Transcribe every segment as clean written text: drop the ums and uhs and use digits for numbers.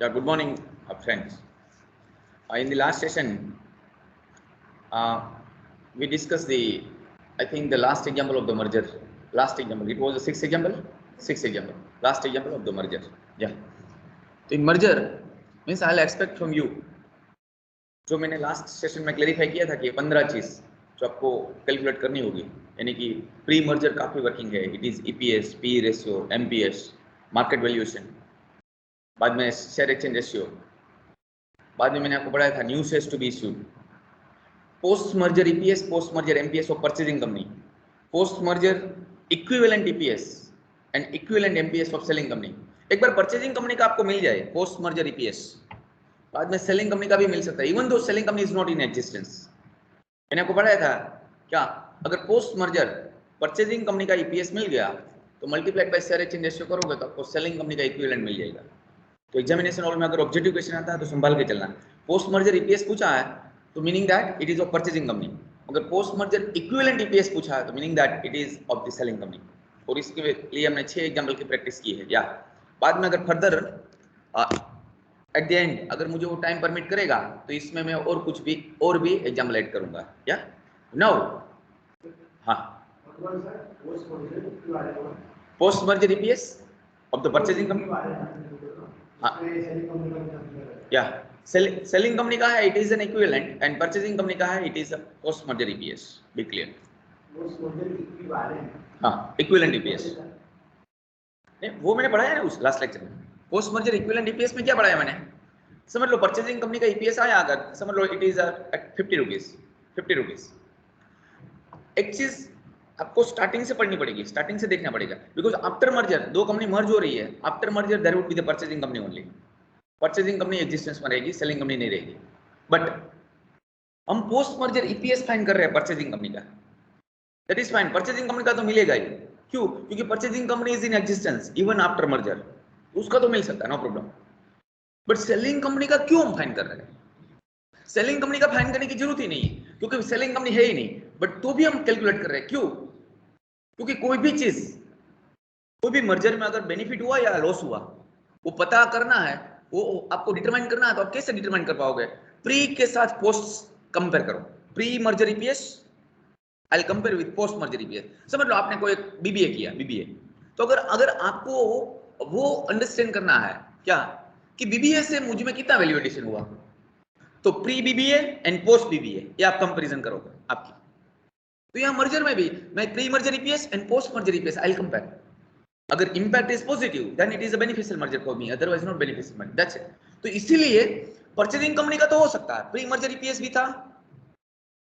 Yeah, good morning, friends. In the last session, we discussed I think the last example of the merger. Last example, it was the sixth example. Sixth example, last example of the merger. Yeah. So in merger means I'll expect from you. जो मैंने last session में clarify किया था कि 15 चीज जो आपको calculate करनी होगी, यानी कि प्री मर्जर काफी वर्किंग है. It is EPS, P ratio, MPS, market valuation, बाद में शेयर एक्सचेंज रेशियो, बाद में मैंने आपको पढ़ाया था new shares to be issued, post merger EPS, post merger MPS of purchasing company, post merger equivalent EPS and equivalent MPS of selling company. एक बार परचेजिंग कंपनी का आपको मिल जाए पोस्ट मर्जर ईपीएस, बाद में सेलिंग कंपनी का भी मिल सकता है, even though selling company is not in existence. मैंने आपको पढ़ाया था क्या, अगर पोस्ट मर्जर परचेजिंग कंपनी का ईपीएस मिल गया तो multiplied by share exchange ratio करोगे तो आपको सेलिंग कंपनी का इक्विवेलेंट मिल जाएगा. तो एग्जामिनेशन हॉल में अगर ऑब्जेक्टिव क्वेश्चन आता है तो संभाल के चलना. पोस्ट मर्जर ईपीएस पूछा है तो meaning that it is of purchasing company. अगर पोस्ट मर्जर इक्विवेलेंट ईपीएस पूछा है तो meaning that it is of the selling company. और इसके लिए हमने 6 एग्जांपल की प्रैक्टिस की है. या बाद में अगर फर्दर एट द एंड अगर मुझे वो टाइम परमिट करेगा तो इसमें मैं और भी एग्जाम्पल ऐड करूंगा. या नाउ हाँ, post merger EPS of the purchasing company. हाँ, या सेलिंग कंपनी का है it is an equivalent and purchasing company का है it is post merger EPS. Be clear. हाँ, इक्विवेलेंट ईपीएस नहीं, वो मैंने पढ़ाया ना उस लास्ट लेक्चर में. पोस्ट मर्जर इक्विवेलेंट ईपीएस में क्या पढ़ाया मैंने, समझ लो परचेजिंग कंपनी का ईपीएस आया अगर समझ लो इट इज एट 50 रुपीज. एक चीज आपको स्टार्टिंग से पढ़नी पड़ेगी, स्टार्टिंग से देखना पड़ेगा, बिकॉज आफ्टर मर्जर दो कंपनी मर्ज हो रही है, after merger there would be the purchasing company only. Purchasing company existence में रहेगी, सेलिंग कंपनी नहीं रहेगी. बट हम पोस्ट मर्जर ईपीएस फाइंड कर रहे हैं परचेजिंग कंपनी का, that is fine. Purchasing company का तो मिलेगा ही, क्यों, क्योंकि purchasing company is in existence even after merger, उसका तो मिल सकता है, no problem. But selling company का क्यों हम फाइंड कर रहे हैं, सेलिंग कंपनी का फाइंड करने की जरूरत ही नहीं है क्योंकि सेलिंग कंपनी है ही नहीं. बट तो भी हम कैलकुलेट कर रहे हैं, क्यों, क्योंकि कोई भी चीज, कोई भी मर्जर में अगर बेनिफिट हुआ या लॉस हुआ वो पता करना है, वो आपको डिटरमाइन करना है. तो आप कैसे डिटरमाइन कर पाओगे, प्री के साथ पोस्ट कंपेयर करो. Pre merger EPS I compare with post merger EPS. समझ लो आपने कोई एक बीबीए किया, बीबीए, तो अगर आपको वो अंडरस्टैंड करना है क्या कि बीबीए से मुझ में कितना वैल्यू एडिशन हुआ, तो pre BBA and post BBA ये आप कंपैरिजन करोगे आपकी. तो यहां मर्जर में भी मैं pre merger EPS and post merger EPS I compare. अगर impact is positive then it is a beneficial merger for me, otherwise not beneficial merger. That's it. तो इसीलिए परचेजिंग कंपनी का तो हो सकता है प्री मर्जर ईपीएस भी था,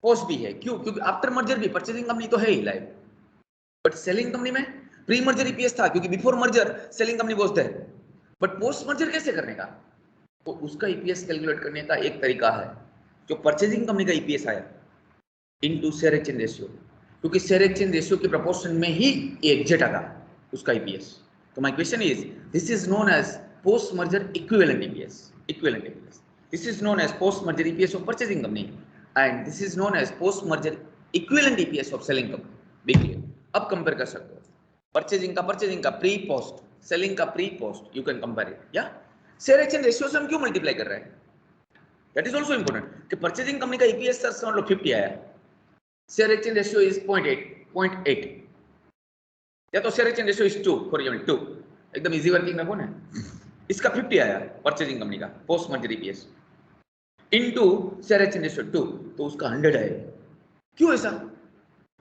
पोस्ट भी है, क्यों, क्योंकि आफ्टर मर्जर भी परचेजिंग कंपनी तो है ही लाइव. बट सेलिंग कंपनी में प्री मर्जर ईपीएस था क्योंकि before merger selling company was there. But post merger कैसे करने का, तो उसका ईपीएस कैलकुलेट करने का एक तरीका है जो परचेजिंग कंपनी का ईपीएस आया इनटू शेयर एक्सचेंज रेशियो, क्योंकि शेयर एक्सचेंज रेशियो के प्रोपोर्शन में ही एग्जिट आता उसका ईपीएस. तो my question is this is known as post merger equivalent EPS. Equivalent EPS, this is known as post merger EPS of purchasing company and this is known as post merger equivalent EPS of selling company. Be clear. अब compare कर सकते हो purchasing का pre post, selling का pre post, you can compare it. या share exchange ratio से हम क्यों मल्टीप्लाई कर रहे हैं, दैट इज आल्सो इंपॉर्टेंट कि परचेजिंग कंपनी का ईपीएस सर समझ लो 50 आया, शेयर एक्सचेंज रेशियो इज 0.8 या तो share exchange ratio is 2 for example 2, एकदम इजी वर्किंग में कौन है, इसका 50 आया परचेजिंग कंपनी का post merger EPS into share exchange ratio 2, तो उसका 100 आएगा. क्यों ऐसा,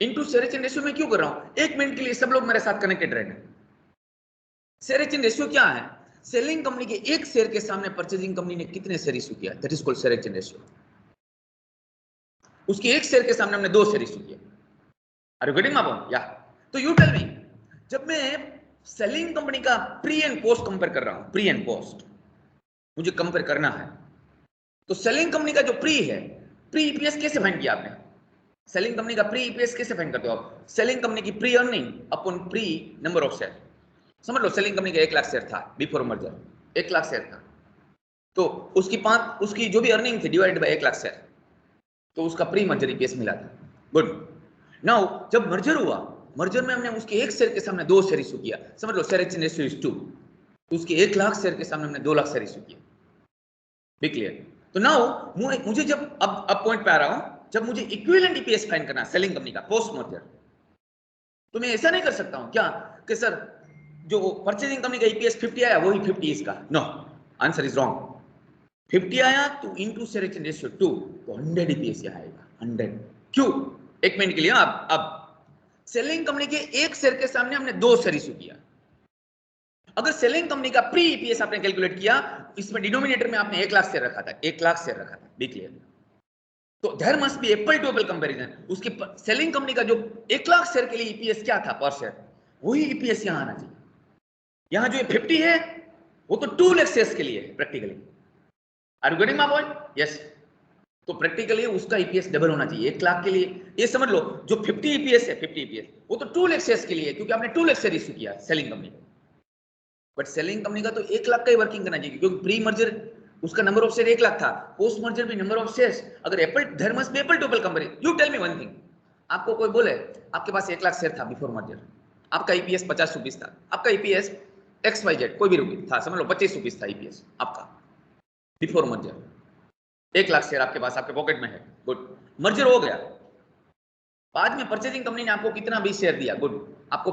इनटू शेयर एक्सचेंज रेशियो में क्यों कर रहा हूं, एक मिनट के लिए सब लोग मेरे साथ कनेक्टेड रहना. शेयर एक्सचेंज रेशियो क्या है, सेलिंग कंपनी के एक शेयर के सामने परचेजिंग कंपनी ने कितने शेयर इशू किया, that is called share exchange ratio. उसके एक शेयर के सामने हमने 2 शेयर इशू किया. Are you getting my point. या तो यू टेल मी, जब मैं सेलिंग कंपनी का प्री एंड पोस्ट कंपेयर कर रहा हूं, प्री एंड पोस्ट मुझे कंपेयर करना है, तो सेलिंग कंपनी का जो प्री है, प्री ईपीएस कैसे फाइंड किया आपने, सेलिंग कंपनी का प्री ईपीएस कैसे फाइंड करते हो आप, सेलिंग कंपनी की pre earning upon pre number of share. समझ लो सेलिंग कंपनी का 1 लाख शेयर था बिफोर मर्जर, 1 लाख शेयर था, तो उसकी जो भी अर्निंग थी डिवाइडेड बाय 1 लाख शेयर, तो उसका प्री मर्जर ईपीएस मिला था. गुड. नाउ जब मर्जर हुआ, मर्जर में हमने उसके एक शेयर के सामने 2 शेयर इशू किया, समझ लो शेयर एक्सचेंज रेशियो इज 2, तो उसके 1 लाख शेयर के सामने हमने 2 लाख शेयर इशू किया. Be clear. तो नाउ मुझे जब अब पॉइंट पे आ रहा हूं, जब मुझे इक्विवेलेंट ईपीएस फाइंड करना है सेलिंग कंपनी का पोस्ट मर्जर, तो मैं ऐसा नहीं कर सकता हूं क्या कि सर जो परचेजिंग कंपनी का ईपीएस 50 आया वही 50 इसका, नो, आंसर इज रॉन्ग। 50 आया तो इनटू शेयर एक्सचेंज रेशियो 2 तो 100 ईपीएस यहां आएगा, 100। क्यों? एक मिनट के लिए। अब सेलिंग कंपनी के एक शेयर के सामने हमने 2 शेयर इशू किया। अगर सेलिंग कंपनी का प्री ईपीएस आपने कैलकुलेट किया, इसमें डिनोमिनेटर में आपने 1 लाख शेयर रखा था, 1 लाख शेयर रखा था, बी क्लियर। तो there must be apple to apple comparison. उसकी सेलिंग कंपनी का जो 1 लाख शेयर के लिए ईपीएस क्या था पर शेयर, वही ईपीएस यहां आना चाहिए। यहां जो 50 है वो तो 2 लाख शेयर्स के लिए है practically. Are you getting my point? Yes. तो प्रैक्टिकली उसका ईपीएस डबल होना चाहिए 1 लाख के लिए। ये समझ लो जो 50 ईपीएस है, 50 ईपीएस वो तो 2 लाख शेयर्स के लिए है, क्योंकि आपने 2 लाख शेयर इशू किया सेलिंग कंपनी को। बट सेलिंग कंपनी का तो 1 लाख का ही वर्किंग करना चाहिए, क्योंकि प्री मर्जर उसका नंबर ऑफ शेयर 1 लाख था, पोस्ट मर्जर भी नंबर ऑफ शेयर्स। अगर apple there must be apple to apple comparison. You tell me one thing, आपको कोई बोले आपके पास 1 लाख शेयर था बिफोर मर्जर, आपका ईपीएस 50 रुपीस था, आपका ईपीएस XYZ कोई भी रुपीस था, समझ लो 25 रुपीस था ईपीएस आपका बिफोर मर्जर। 1 लाख शेयर आपके पास आपके पॉकेट में है, गुड। मर्जर हो गया, बाद में परचेजिंग कंपनी ने आपको कितना भी शेयर दिया, गुड। आपको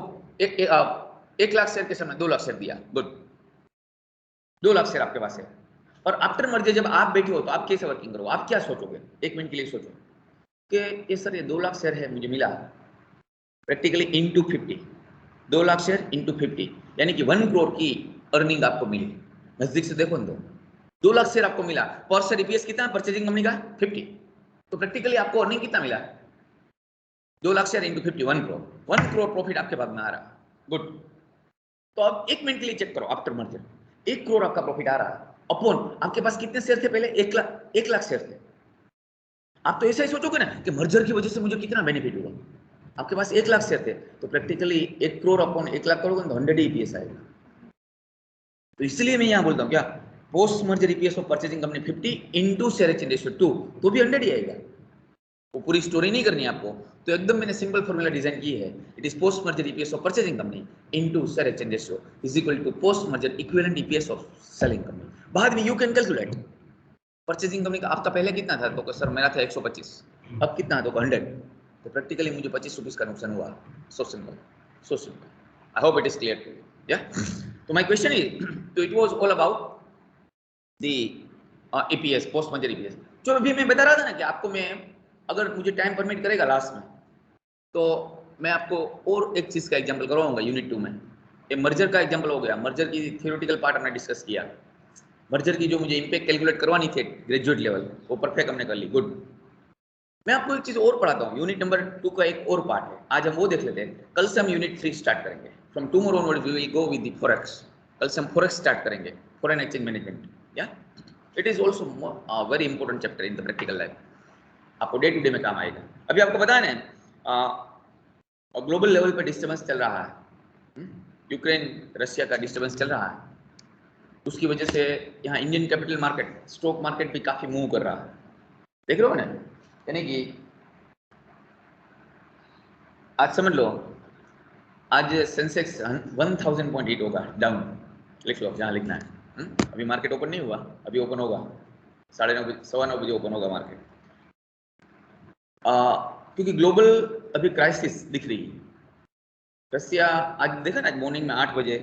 1 लाख शेयर के समय 2 लाख शेयर दिया, गुड। 2 लाख शेयर आपके पास है। और आफ्टर मर्जर जब आप बैठे हो तो आप कैसे वर्किंग करो, आप क्या सोचोगे? 1 मिनट के लिए सोचो कि ये सर ये 2 लाख शेयर है मुझे मिला, practically into 50, 2 lakh share into 50 यानी कि 1 करोड़ की अर्निंग आपको मिली। नजदीक से देखो ना, 2 लाख शेयर आपको मिला, पर शेयर ईपीएस कितना परचेजिंग कंपनी का 50, तो प्रैक्टिकली आपको अर्निंग कितना मिला? 2 lakh share into 50, 1 crore, 1 crore profit आपके पास में आ रहा, गुड। तो अब 1 मिनट के लिए चेक करो, आफ्टर मर्जर 1 करोड़ आपका प्रॉफिट आ रहा अपॉन आपके पास कितने शेयर थे पहले? 1 लाख शेयर थे। आप तो ऐसा ही सोचोगे ना कि मर्जर की वजह से मुझे कितना बेनिफिट हुआ। आपके पास 1 लाख शेयर थे, तो प्रैक्टिकली 1 करोड़ अपॉन 1 लाख करोगे तो 100 ईपीएस आएगा। तो इसलिए मैं यहां बोलता हूं क्या, post merger EPS of purchasing company 50 into share exchange ratio 2 तो भी 100 ही आएगा। वो पूरी स्टोरी नहीं करनी है आपको, तो एकदम मैंने सिंपल फॉर्मूला डिजाइन की है। It is post merger EPS of purchasing company into share exchange ratio is equal to post merger equivalent EPS of selling company. बाद में you can calculate purchasing company का आपका पहले कितना था, तो सर मेरा था 125, अब कितना तो 100, तो प्रैक्टिकली मुझे 25 रुपीस का नुकसान हुआ। So simple, so simple. I hope it is clear to you, yeah? तो माय क्वेश्चन इज, तो it was all about the EPS, post merger EPS. जो अभी मैं बता रहा था ना कि आपको मैं, अगर मुझे टाइम परमिट करेगा लास्ट में, तो मैं आपको और एक चीज का एग्जांपल करवाऊंगा यूनिट 2 में। ये मर्जर का एग्जांपल हो गया, मर्जर की थ्योरेटिकल पार्ट हमने डिस्कस किया। मर्जर की जो मुझे इंपैक्ट कैलकुलेट करवानी थी ग्रेजुएट लेवल, वो परफेक्ट हमने कर ली, गुड। मैं आपको एक चीज और पढ़ाता हूँ, यूनिट नंबर 2 का एक और पार्ट है, आज हम वो देख लेते हैं। कल से हम यूनिट 3 स्टार्ट करेंगे, from tomorrow onwards we will go with the forex. कल से हम फॉरेक्स स्टार्ट करेंगे, foreign exchange management, yeah? It is also very important chapter in the practical life, आपको डे टू डे में काम आएगा। अभी आपको पता है ना, और ग्लोबल लेवल पे डिस्टर्बेंस चल रहा है, यूक्रेन रशिया का डिस्टर्बेंस चल रहा है, उसकी वजह से यहाँ Indian capital market, stock market भी काफी मूव कर रहा है, देख रहे हो ना? यानी कि आज समझ लो, आज सेंसेक्स 1000 पॉइंट हिट होगा डाउन, लिख लो जहाँ लिखना है। अभी मार्केट ओपन नहीं हुआ, अभी ओपन होगा 9:30 9:15 बजे ओपन होगा मार्केट, क्योंकि ग्लोबल अभी क्राइसिस दिख रही है। रसिया आज देखा ना, मॉर्निंग में 8 बजे,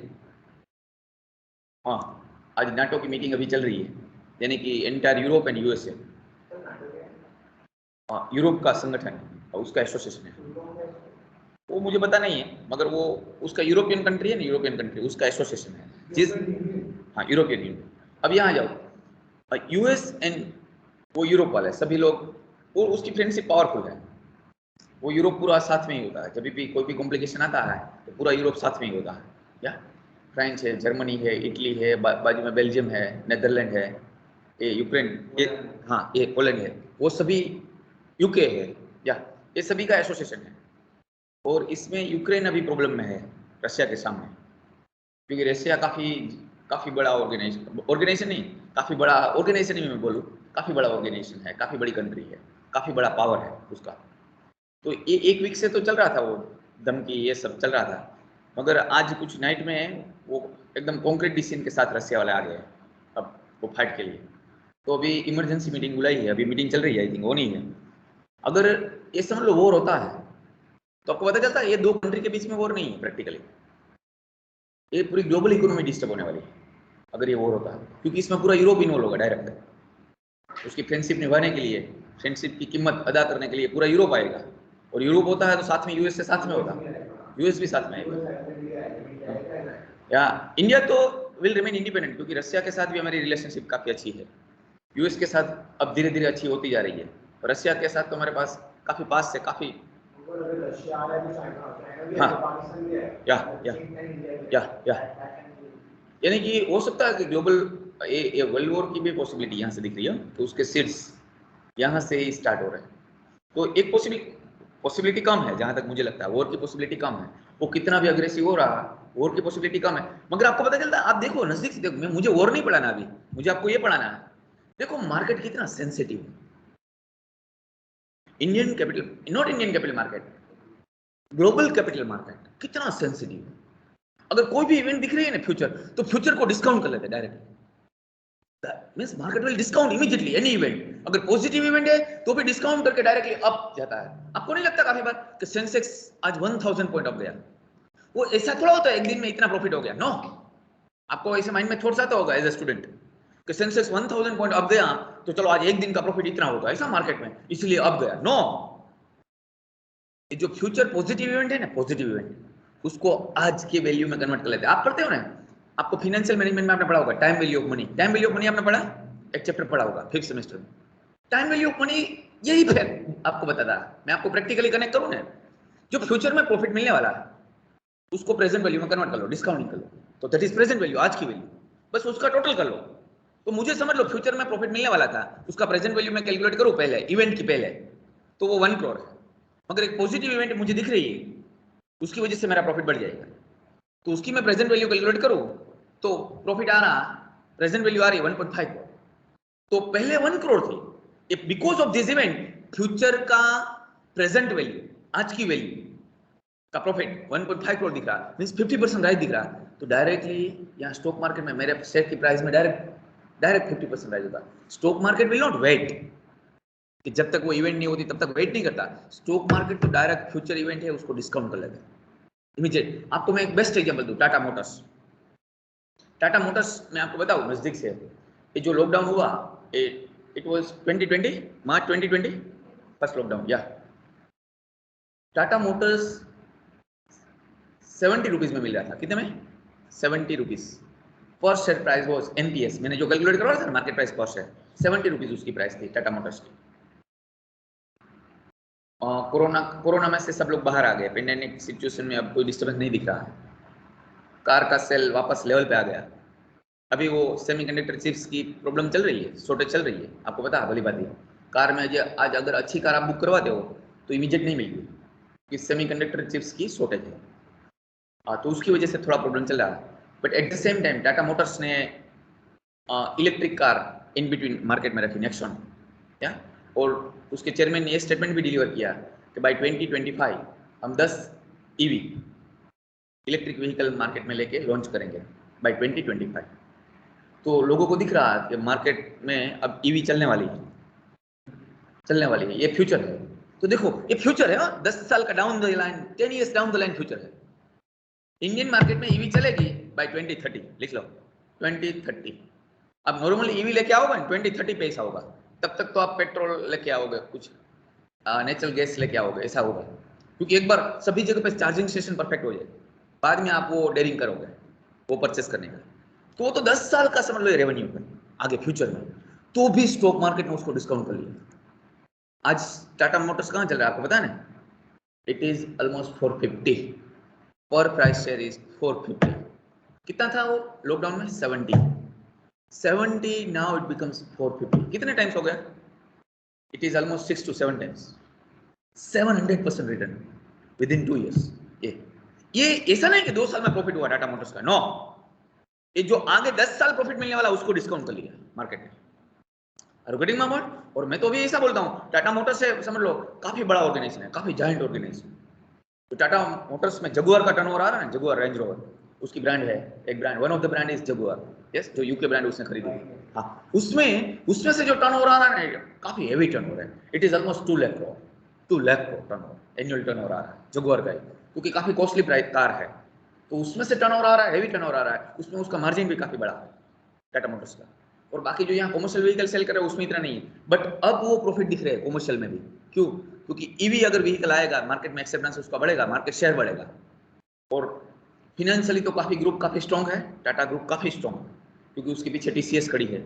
हाँ आज नाटो की मीटिंग अभी चल रही है, यानी कि entire Europe and USA, Europe का संगठन और उसका एसोसिएशन है, वो मुझे पता नहीं है, मगर वो उसका यूरोपियन कंट्री है ना, यूरोपियन कंट्री उसका एसोसिएशन है जिस, हाँ यूरोपियन यूनियन। अब यहाँ जाओ, यूएस एंड वो यूरोप वाले सभी लोग, वो उसकी फ्रेंडशिप पावरफुल है, वो यूरोप पूरा साथ में ही होता है, जब भी कोई भी कॉम्प्लिकेशन आता है तो पूरा यूरोप साथ में ही होता है, क्या? फ्रांस है, जर्मनी है, इटली है, बाजू में बेल्जियम है, नेदरलैंड है, ये यूक्रेन, ये हाँ ये पोलैंड है, वो सभी यूके है, या ये सभी का एसोसिएशन है। और इसमें यूक्रेन अभी प्रॉब्लम में है रशिया के सामने, क्योंकि रशिया काफी काफी बड़ा ऑर्गेनाइजेशन नहीं, काफी बड़ा ऑर्गेनाइजेशन ही मैं बोलूँ, काफी बड़ा ऑर्गेनाइजेशन है, काफी बड़ी कंट्री है, काफी बड़ा पावर है उसका। तो ये 1 वीक से तो चल रहा था वो धमकी, ये सब चल रहा था, मगर आज कुछ नाइट में वो एकदम कॉन्क्रीट डिसीजन के साथ रशिया वाले आ गए अब वो फाइट के लिए। तो अभी इमरजेंसी मीटिंग बुलाई है, अभी मीटिंग चल रही है, आई थिंक वो नहीं है। अगर ये समझ लो वॉर होता है तो आपको पता चलता है ये दो कंट्री के बीच में वॉर नहीं है प्रैक्टिकली, ये पूरी ग्लोबल इकोनॉमी डिस्टर्ब होने वाली है अगर ये वॉर होता है, क्योंकि इसमें पूरा यूरोप इन्वॉल्व होगा डायरेक्ट। उसकी फ्रेंडशिप निभाने के लिए, फ्रेंडशिप की कीमत अदा करने के लिए पूरा यूरोप आएगा, और यूरोप होता है तो साथ में यूएस से साथ में होगा, यूएस भी साथ में आएगा। या इंडिया तो विल रिमेन इंडिपेंडेंट, क्योंकि रशिया के साथ भी हमारी रिलेशनशिप काफी अच्छी है, यूएस के साथ अब धीरे धीरे अच्छी होती जा रही है, रशिया के साथ तो हमारे पास काफी पास से काफी। हाँ या यानी कि हो सकता है कि ग्लोबल ये वर्ल्ड वॉर की भी पॉसिबिलिटी यहाँ से दिख रही है, तो उसके सीड्स यहाँ से ही स्टार्ट हो रहे हैं। तो एक पॉसिबिलिटी कम है जहां तक मुझे लगता है, वॉर की पॉसिबिलिटी कम है, वो कितना भी अग्रेसिव हो रहा वॉर की पॉसिबिलिटी कम है। मगर आपको पता चलता है, आप देखो नजदीक से देखो, मुझे वॉर नहीं पढ़ाना अभी, मुझे आपको ये पढ़ाना है, देखो मार्केट कितना सेंसिटिव है। Indian capital, not Indian capital market, global capital market कितना सेंसिटिव है। अगर कोई भी इवेंट दिख रही है ना फ्यूचर, तो फ्यूचर को डिस्काउंट कर लेते हैं direct, means market will discount immediately any event. अगर पॉजिटिव इवेंट है तो भी डिस्काउंट करके डायरेक्टली अप जाता है। आपको नहीं लगता काफी बार कि सेंसेक्स आज 1000 पॉइंट अप गया, वो ऐसा थोड़ा होता है एक दिन में इतना प्रॉफिट हो गया, नो। आपको ऐसे माइंड में थोड़ा सा तो होगा एज ए स्टूडेंट कि सेंसेक्स 1000 पॉइंट अप गया तो चलो आज एक दिन का प्रॉफिट इतना होगा, ऐसा मार्केट में इसलिए अप गया, नो। ये जो फ्यूचर पॉजिटिव इवेंट है ना, पॉजिटिव इवेंट, उसको आज के वैल्यू में कन्वर्ट कर लेते हैं। आप पढ़ते हो ना, आपको फाइनेंशियल मैनेजमेंट में आपने पढ़ा होगा time value of money, time value of money आपने पढ़ा, एक चैप्टर पढ़ा होगा 5th सेमेस्टर में। टाइम वैल्यू ऑफ मनी यही फिर आपको बताता है, मैं आपको प्रैक्टिकली कनेक्ट करूं ना, जो फ्यूचर में प्रॉफिट मिलने वाला है उसको प्रेजेंट वैल्यू में कन्वर्ट कर लो, डिस्काउंटिंग कर लो, तो दैट इज प्रेजेंट वैल्यू, आज की वैल्यू, बस उसका टोटल कर लो। तो मुझे समझ लो फ्यूचर में प्रॉफिट मिलने वाला था, उसका प्रेजेंट वैल्यू में कैलकुलेट करूं पहले इवेंट की पहले, तो वो 1 करोड़ है। मगर एक पॉजिटिव इवेंट मुझे दिख रही है, उसकी वजह से मेरा प्रॉफिट बढ़ जाएगा, तो उसकी मैं प्रेजेंट वैल्यू कैलकुलेट करूं तो प्रॉफिट आ रहा, प्रेजेंट वैल्यू आ रही है 1.5 करोड़, तो पहले 1 करोड़ थी, because of this event future का प्रेजेंट वैल्यू, आज की वैल्यू का प्रॉफिट 1.5 करोड़ दिख रहा, मींस 50% राइज दिख रहा, तो डायरेक्टली यहाँ स्टॉक मार्केट में मेरे शेयर की प्राइस में डायरेक्ट 50% राइज होता। Stock market will not wait कि जब तक वो इवेंट नहीं होती तब तक वेट नहीं करता, स्टॉक मार्केट तो डायरेक्ट फ्यूचर इवेंट है उसको डिस्काउंट कर लेता है इमीडिएट। आपको मैं एक बेस्ट एग्जांपल दूं, टाटा मोटर्स। टाटा मोटर्स मैं आपको बताऊं नजदीक से, ये जो लॉकडाउन हुआ, it was 2020 March 2020 first lockdown, या टाटा मोटर्स 70 रुपीज में मिल रहा था, कितने में, 70 rupees per share price was NPS, मैंने जो कैलकुलेट करवाया था मार्केट प्राइस पर शेयर 70 रुपीज उसकी प्राइस थी टाटा मोटर्स की। कोरोना में से सब लोग बाहर आ गए, पेंडेमिक सिचुएशन में अब कोई डिस्टर्बेंस नहीं दिख रहा है, कार का सेल वापस लेवल पे आ गया। अभी वो सेमीकंडक्टर चिप्स की प्रॉब्लम चल रही है, शॉर्टेज चल रही है, आपको पता है भली बात है। कार में आज अगर अच्छी कार आप बुक करवाते हो तो इमीडिएट नहीं मिलेगी कि सेमीकंडक्टर चिप्स की शॉर्टेज है, तो उसकी वजह से थोड़ा प्रॉब्लम चल रहा है। But at the same time Tata Motors ने electric car in between market में रखी, नेक्सॉन, या, और उसके चेयरमैन ने ये स्टेटमेंट भी डिलीवर किया कि बाय 2025 हम 10 ईवी इलेक्ट्रिक व्हीकल मार्केट में लेके लॉन्च करेंगे बाय 2025। तो लोगों को दिख रहा है कि मार्केट में अब ईवी चलने वाली है, ये फ्यूचर है। तो देखो ये फ्यूचर है, 10 साल का down the line, 10 years down the line future है। इंडियन मार्केट में ईवी चलेगी बाय 2030, लिख लो 2030। अब नॉर्मली ईवी लेके आओगे 2030 पे ऐसा होगा, तब तक तो आप पेट्रोल लेके आओगे, कुछ नेचुरल गैस लेके आओगे, ऐसा होगा, क्योंकि एक बार सभी जगह पे चार्जिंग स्टेशन परफेक्ट हो जाए, बाद में आप वो डेयरिंग करोगे वो परचेस करने का, तो वो तो 10 साल का समझ लो रेवेन्यू है आगे फ्यूचर में, तो भी स्टॉक मार्केट में उसको डिस्काउंट कर लिया। आज टाटा मोटर्स कहाँ चल रहा है आपको पता है ना, इट इज ऑलमोस्ट 450 पर प्राइस शेयर इज 450। कितना था वो लॉकडाउन में, 70, नाउ इट बिकम्स 450। कितने टाइम्स हो गया, it is almost 6 to 7 times, 700% return with in 2 years। ये ऐसा नहीं कि 2 साल में प्रॉफिट हुआ टाटा मोटर्स का, नो, ये जो आगे 10 साल प्रॉफिट मिलने वाला उसको डिस्काउंट कर लिया मार्केट में। Getting my point? और मैं तो भी ऐसा बोलता हूँ, टाटा मोटर्स से समझ लो काफी बड़ा ऑर्गेनाइजेशन है, काफी जायंट ऑर्गेनाइजेशन। तो टाटा मोटर्स में जगुआर का टर्नओवर आ रहा है ना, जगुआर रेंज रोवर, उसकी ब्रांड है, एक brand, one of the brand is Jaguar, yes, जो यूके ब्रांड उसने खरीदी। हाँ, उसमें से जो टर्नओवर आ रहा है ना, काफी हेवी टर्नओवर है, it is almost 2 lakh crore, 2 lakh crore turnover, annual turnover आ रहा है जगुआर का, क्योंकि काफी कॉस्टली प्राइस कार है, तो उसमें से टर्नओवर आ रहा है, हेवी टर्नओवर आ रहा है, उसमें उसका मार्जिन भी काफी बड़ा है टाटा मोटर्स का। और बाकी जो यहाँ कमर्शियल व्हीकल सेल कर रहे हैं उसमें इतना नहीं है, बट अब वो प्रॉफिट दिख रहे हैं कमर्शियल में भी। क्यों? क्योंकि ईवी अगर व्हीकल आएगा, मार्केट में एक्सेप्टेंस उसका बढ़ेगा, मार्केट शेयर बढ़ेगा। और फिनेंशियली तो काफी ग्रुप काफी स्ट्रॉन्ग है, टाटा ग्रुप काफी स्ट्रॉन्ग है, क्योंकि उसके पीछे टीसीएस खड़ी है।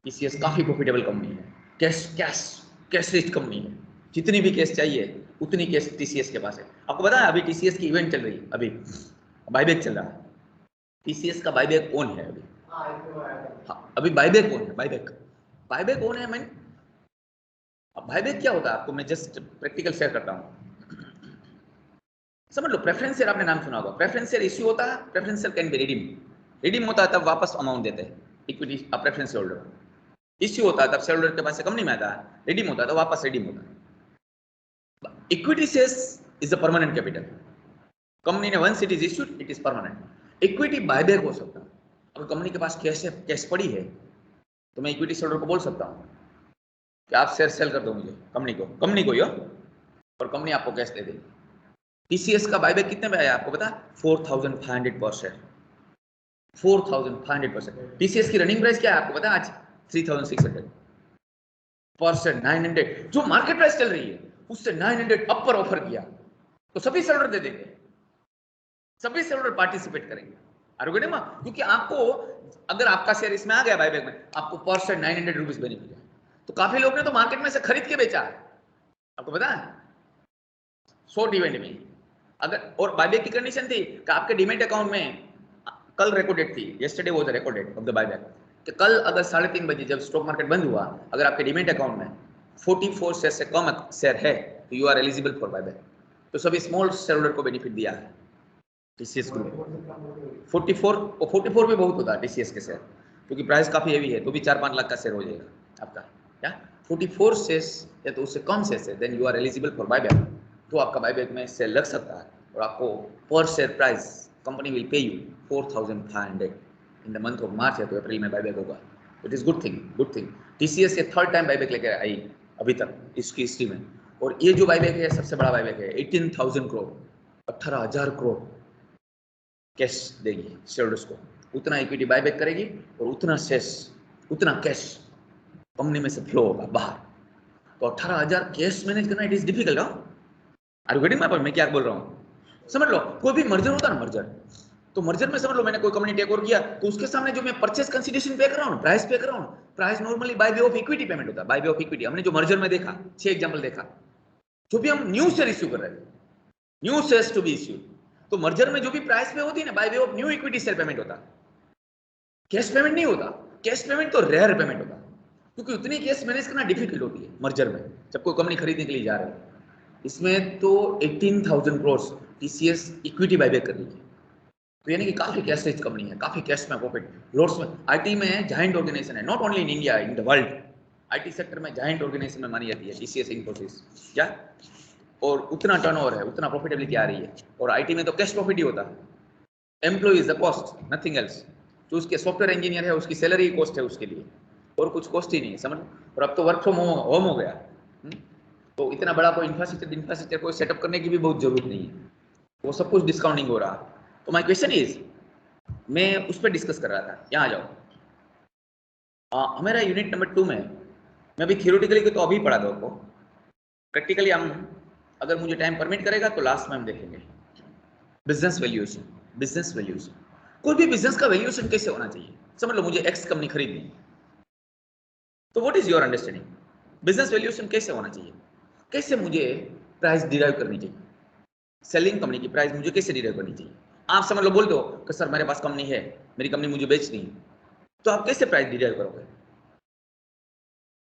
टीसीएस काफी प्रॉफिटेबल कंपनी है, कैश रिच कंपनी है, जितनी भी कैश चाहिए उतनी कैश टीसीएस के पास है। आपको पता है अभी टीसीएस की इवेंट चल रही है, अभी बायबैक चल रहा है, टीसीएस का बायबैक ऑन है अभी। हाँ, अभी बायबैक ऑन है, बायबैक ऑन है। मैं बायबैक क्या होता है आपको मैं जस्ट प्रैक्टिकल शेयर करता हूँ, समझ लो। प्रेफरेंस शेयर आपने नाम सुना होगा, प्रेफरेंस शेयर इश्यू होता है, preference share can be redeem होता है, तब वापस अमाउंट देते हैं equity preference share holder. Issue होता है तब शेयर होल्डर के पास से कंपनी में आता है, रिडीम होता है तो वापस रिडीम होता है। Equity shares is a permanent capital, company ने once it is issued it is permanent. Equity buyback हो सकता है, अगर कंपनी के पास कैश पड़ी है तो मैं इक्विटी शेयर होल्डर को बोल सकता हूँ कि आप शेयर सेल कर दो मुझे, कंपनी को ही हो, और कंपनी आपको कैश दे देगी। टीसीएस का बायबैक कितने में आया आपको पता? 4,500 पर शेयर, 4,500 पर शेयर। टीसीएस की रनिंग प्राइस क्या है आपको पता है आज? 3,600 पर शेयर, 900, जो मार्केट प्राइस चल रही है उससे 900 अपर ऑफर किया तो सभी शेयर दे देंगे, सभी शेयर पार्टिसिपेट करेंगे। क्योंकि आपको अगर आपका शेयर इसमें आ गया बायबैक में, आपको पर शेयर 900 रुपीज बेनिफिट है। तो काफी लोग ने तो मार्केट में से खरीद के बेचा, आपको पता है, शॉर्ट इवेंट में। अगर और बायबैक की कंडीशन थी कि आपके डीमेट अकाउंट में कल रिकॉर्ड डेट थी, yesterday was the record date of the buyback, कि कल अगर 3:30 बजे जब स्टॉक मार्केट बंद हुआ, अगर आपके डीमेट अकाउंट में 44 शेयर से कम शेयर है तो you are eligible for buyback. तो सभी स्मॉल शेयर होल्डर को बेनिफिट दिया है टीसीएस ग्रुप। 44 भी बहुत होता है टीसीएस के शेयर, क्योंकि प्राइस काफी हेवी है, तो भी 4-5 लाख का शेयर हो जाएगा आपका। क्या 44 शेयर्स या तो उससे कम शेयर है, then you are eligible for buyback, तो आपका बायबैक में शेयर लग सकता है। और आपको पर share price company will pay you 4,500 in the month of March या तो अप्रैल में बायबैक होगा। It is good thing. TCS ये 3rd टाइम बायबैक लेकर आई अभी तक इसकी हिस्ट्री में, और ये जो बायबैक है सबसे बड़ा बायबैक है, 18,000 करोड़, 18,000 करोड़ कैश देगी शेयरहोल्डर्स को, उतना इक्विटी बायबैक करेगी और उतना कैश कंपनी में से फ्लो होगा बाहर। तो 18,000 कैश मैनेज करना it is difficult. Are you getting my point? मैं क्या बोल रहा हूँ समझ लो। कोई भी मर्जर होता है ना, मर्जर, तो मर्जर में समझ लो मैंने कोई कंपनी टेक ओवर किया तो उसके सामने जो मैं परचेस कंसिडरेशन पे कर रहा हूँ, प्राइस पे कर रहा हूँ, price normally bye way of equity payment होता है, बाय वे ऑफ इक्विटी। हमने जो मर्जर में देखा 6 एग्जांपल देखा, जो भी हम न्यू शेयर इश्यू कर रहे थे, new shares to be issued, तो मर्जर में जो भी प्राइस पे होती है ना, by way of new equity share payment होता, कैश पेमेंट नहीं होता। कैश पेमेंट तो रेयर पेमेंट होता, क्योंकि उतनी कैश मैनेज करना डिफिकल्ट होती है मर्जर में, जब कोई कंपनी खरीदने के लिए जा रहे हो। इसमें तो 18,000 करोड़ टीसीएस इक्विटी बायबैक कर रही है, तो यानी कि काफी कैश रिच कंपनी है, काफी कैश में प्रॉफिट, लोड्स में। आईटी में जायंट ऑर्गेनाइजेशन है, not only in India, in the world. IT sector में जायंट ऑर्गेनाइजेशन में मानी जाती है टीसीएस, इन्फोसिस, क्या, और उतना टर्नओवर है, उतना प्रॉफिटेबिलिटी आ रही है। और आईटी में तो कैश प्रॉफिट ही होता है, employee is the cost, nothing else. जो उसके सॉफ्टवेयर इंजीनियर है उसकी सैलरी कॉस्ट है उसके लिए, और कुछ कॉस्ट ही नहीं है, समझ। और अब तो वर्क फ्रॉम होम हो गया, तो इतना बड़ा कोई इंफ्रास्ट्रक्चर कोई सेटअप करने की भी बहुत जरूरत नहीं है, वो सब कुछ डिस्काउंटिंग हो रहा। तो माय क्वेश्चन इज, मैं उस पर डिस्कस कर रहा था, यहाँ आ जाओ। हमारा यूनिट नंबर 2 में मैं अभी थियोरेटिकली तो अभी पढ़ा दो आपको, प्रैक्टिकली हम अगर मुझे टाइम परमिट करेगा तो लास्ट में हम देखेंगे बिजनेस वैल्यूएशन। कोई भी बिजनेस का वैल्यूएशन कैसे होना चाहिए। समझ लो मुझे एक्स कंपनी खरीदनी है, तो what is your understanding, business valuation कैसे होना चाहिए, कैसे मुझे प्राइस डिराइव करनी चाहिए, सेलिंग कंपनी की प्राइस मुझे कैसे डिराइव करनी चाहिए। आप समझ लो बोल दो कि सर मेरे पास कंपनी है, मेरी कंपनी मुझे बेचनी है, तो आप कैसे प्राइस डिराइव करोगे।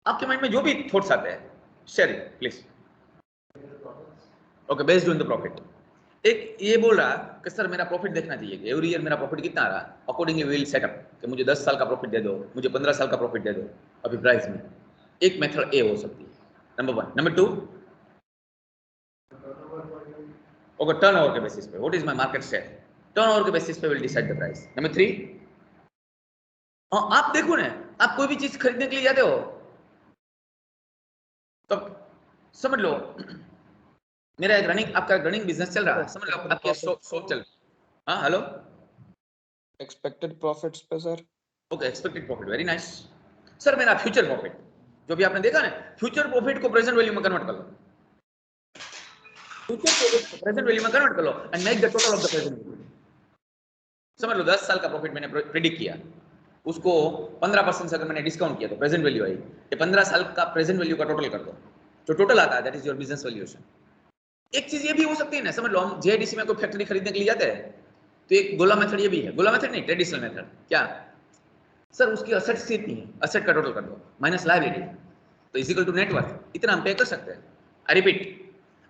आपके माइंड में जो भी थॉट्स आते हैं share it please. Okay, based on the profit. एक ये बोल रहा कि सर मेरा प्रॉफिट देखना चाहिए कि एवरी ईयर मेरा प्रॉफिट कितना आ रहा है, अकॉर्डिंगली वी विल सेटअप कि मुझे 10 साल का प्रॉफिट दे दो, मुझे 15 साल का प्रॉफिट दे दो अभी प्राइस में। एक मेथड ए हो सकती है, नंबर 1। नंबर 2, ओके, टर्नओवर के बेसिस पे what is my market share, turnover के बेसिस पे will decide the price. Number 3, आप देखो ना, आप कोई भी चीज खरीदने के लिए जाते हो तो समझ लो मेरा एक आपका रनिंग बिजनेस चल रहा है, समझ लो आपकी शॉप चल रही है। हाँ हेलो, एक्सपेक्टेड प्रॉफिट्स पे sir. Okay, expected profit, very nice sir. मेरा फ्यूचर प्रॉफिट जो भी आपने देखा ना, फ्यूचर प्रॉफिट को प्रेजेंट वैल्यू में कन्वर्ट कर लो, फ्यूचर प्रॉफिट को प्रेजेंट वैल्यू में कन्वर्ट कर लो and make the total of the present value. समझ लो 10 साल का प्रॉफिट मैंने प्रेडिक्ट किया, उसको 15% से अगर मैंने डिस्काउंट किया तो प्रेजेंट वैल्यू आई। ये 15 साल का प्रेजेंट वैल्यू का टोटल कर दो, जो टोटल आता है that is your business valuation. एक चीज ये भी हो सकती है ना, समझ लो हम जेआईडीसी में कोई फैक्ट्री खरीदने के लिए जाते हैं तो एक गोला मेथड ये भी है, गोला मेथड नहीं, ट्रेडिशनल मेथड। क्या सर, उसकी असेट्स कितनी है, असेट का टोटल कर दो माइनस लायबिलिटी तो इज इक्वल टू नेटवर्थ, इतना हम पे कर सकते हैं। आई रिपीट,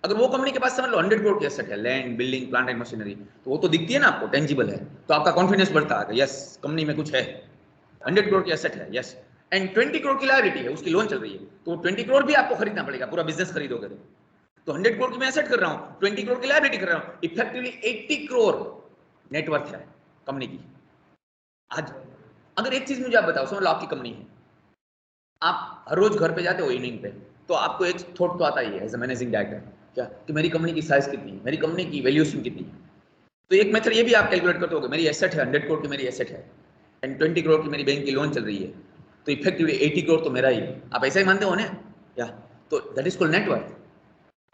अगर वो कंपनी के पास समझ लो 100 करोड़ की एसेट है, land, building, plant and machinery, तो वो तो दिखती है ना आपको, टेंजिबल है, तो आपका कॉन्फिडेंस बढ़ता है, यस कंपनी में कुछ है, 100 करोड़ की एसेट है, यस, एंड 20 करोड़ की लायबिलिटी है, उसकी लोन चल रही है, तो 20 करोड़ भी आपको खरीदना पड़ेगा, पूरा बिजनेस खरीदोगे तो 100 करोड़ की मैं एसेट कर रहा हूं, 20 करोड़ की लायबिलिटी कर रहा हूं, इफेक्टिवली 80 करोड़ नेटवर्थ है कंपनी की। आज अगर एक चीज मुझे आप बताओ, समझ लो आपकी कंपनी है, आप हर रोज घर पे जाते हो इवनिंग पे, तो आपको एक थॉट तो आता ही है एज अ मैनेजिंग डायरेक्टर, क्या कि मेरी कंपनी की साइज कितनी है, मेरी कंपनी की वैल्यूएशन कितनी है। तो एक मेथड ये भी आप कैलकुलेट करते हो, मेरी एसेट है 100 करोड़ की, मेरी एसेट है एंड 20 करोड़ की मेरी बैंक की लोन चल रही है, तो इफेक्टिवली 80 करोड़ तो मेरा ही है। आप ऐसा ही मानते हो ना, या तो that is called net worth.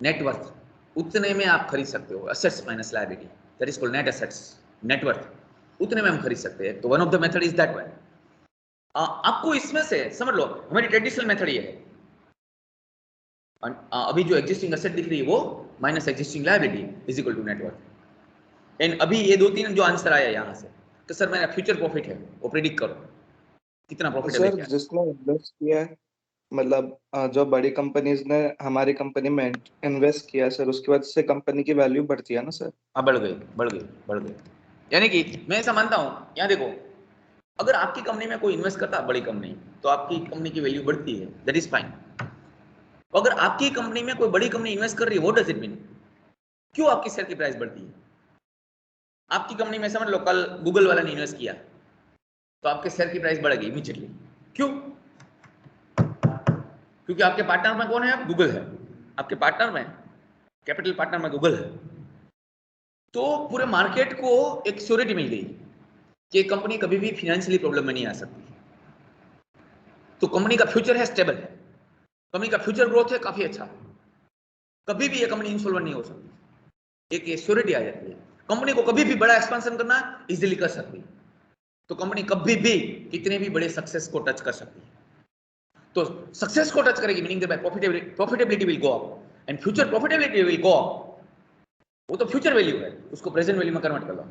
Net worth उतने में आप खरीद सकते हो, assets minus liability, that is called net assets, net worth उतने में हम खरीद सकते हैं। तो one of the method is that one. आपको इसमें से समझ लो हमारी ट्रेडिशनल मेथड ये है, अभी जो एग्जिस्टिंग एसेट दिख रही है वो minus existing liability is equal to net worth. And अभी ये 2-3 जो आंसर आया यहाँ से, तो सर मेरा फ्यूचर प्रॉफिट है वो प्रेडिक्ट करो कितना प्रॉफिट है। सर जिसने इन्वेस्ट किया है, मतलब जो बड़ी कंपनीज ने हमारी कंपनी में इन्वेस्ट किया सर, उसके बाद से कंपनी की वैल्यू बढ़ती है ना सर? हाँ, बढ़ गई बढ़ गई बढ़ गई। यानी कि मैं ऐसा मानता हूँ, यहाँ देखो, अगर आपकी कंपनी में कोई इन्वेस्ट करता है बड़ी कंपनी, तो आपकी कंपनी की वैल्यू बढ़ती है, दैट इज फाइन। अगर आपकी कंपनी में कोई बड़ी कंपनी इन्वेस्ट कर रही है, व्हाट डज इट मीन, क्यों आपकी शेयर की प्राइस बढ़ती है। आपकी कंपनी में समझ लो कल गूगल वाला ने इन्वेस्ट किया तो आपके शेयर की प्राइस बढ़ गई इमीडिएटली, क्यों, क्योंकि आपके पार्टनर में कौन है, गूगल है, आपके पार्टनर में कैपिटल पार्टनर में गूगल है, तो पूरे मार्केट को एक श्योरिटी मिल गई कि कंपनी कभी भी फाइनेंशियली प्रॉब्लम में नहीं आ सकती, तो कंपनी का फ्यूचर है स्टेबल है, कंपनी का फ्यूचर ग्रोथ है काफी अच्छा, कभी भी ये कंपनी इंसॉल्वेंट नहीं हो सकती, एक श्योरिटी आ जाती है। कंपनी को कभी भी बड़ा एक्सपेंशन करना इजीली कर सकती, तो कंपनी कभी भी कितने भी बड़े सक्सेस को टच कर सकती है। तो सक्सेस को टच करेगी meaning profitability will go up and future profitability will go up, वो तो फ्यूचर वैल्यू है, उसको प्रेजेंट वैल्यू में कन्वर्ट कर लो।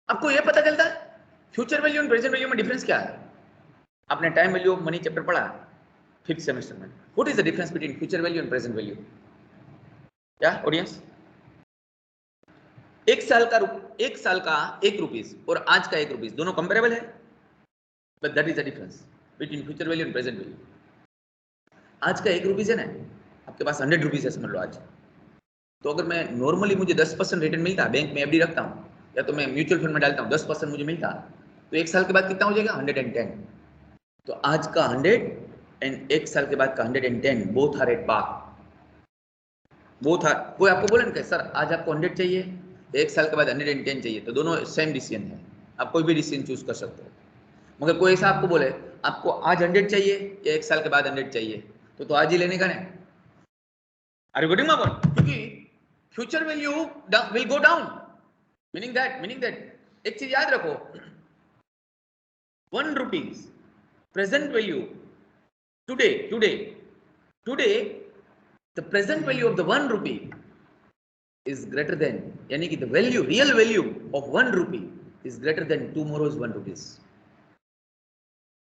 आपको ये पता चलता है फ्यूचर वैल्यू और प्रेजेंट वैल्यू में डिफरेंस क्या है। आपने time value of money chapter पढ़ा 5th सेमेस्टर में, what is the difference between future value and present value, क्या ऑडियंस, एक साल का 1 रुपीस और आज का 1 रुपीस दोनों कंपेरेबल है, but that is the difference between future value and present value. आज का 1 रुपीस है ना, आपके पास 100 रुपीस है समझ लो आज, तो अगर मैं नॉर्मली मुझे 10% रिटर्न मिलता है, बैंक में एफडी रखता हूँ या तो मैं म्यूचुअल फंड में डालता हूँ, 10% मुझे मिलता, तो एक साल के बाद कितना हो जाएगा 110। तो आज का 100 एंड एक साल के बाद का 110 both are at par, both are. कोई आपको बोले ना सर आज आपको 100 चाहिए, एक साल के बाद 110 चाहिए, तो दोनों सेम डिसीजन है, आप कोई भी डिसीजन चूज कर सकते हो। मगर कोई ऐसा आपको बोले आपको आज 100 चाहिए या एक साल के बाद 100 चाहिए, तो आज ही लेने का नहीं। Are you getting my point, क्योंकि future value will go down, meaning that एक चीज याद रखो, 1 rupees present value today the present value of the 1 rupee is greater than, यानी कि the value, real value of 1 rupee is greater than tomorrow's 1 rupees।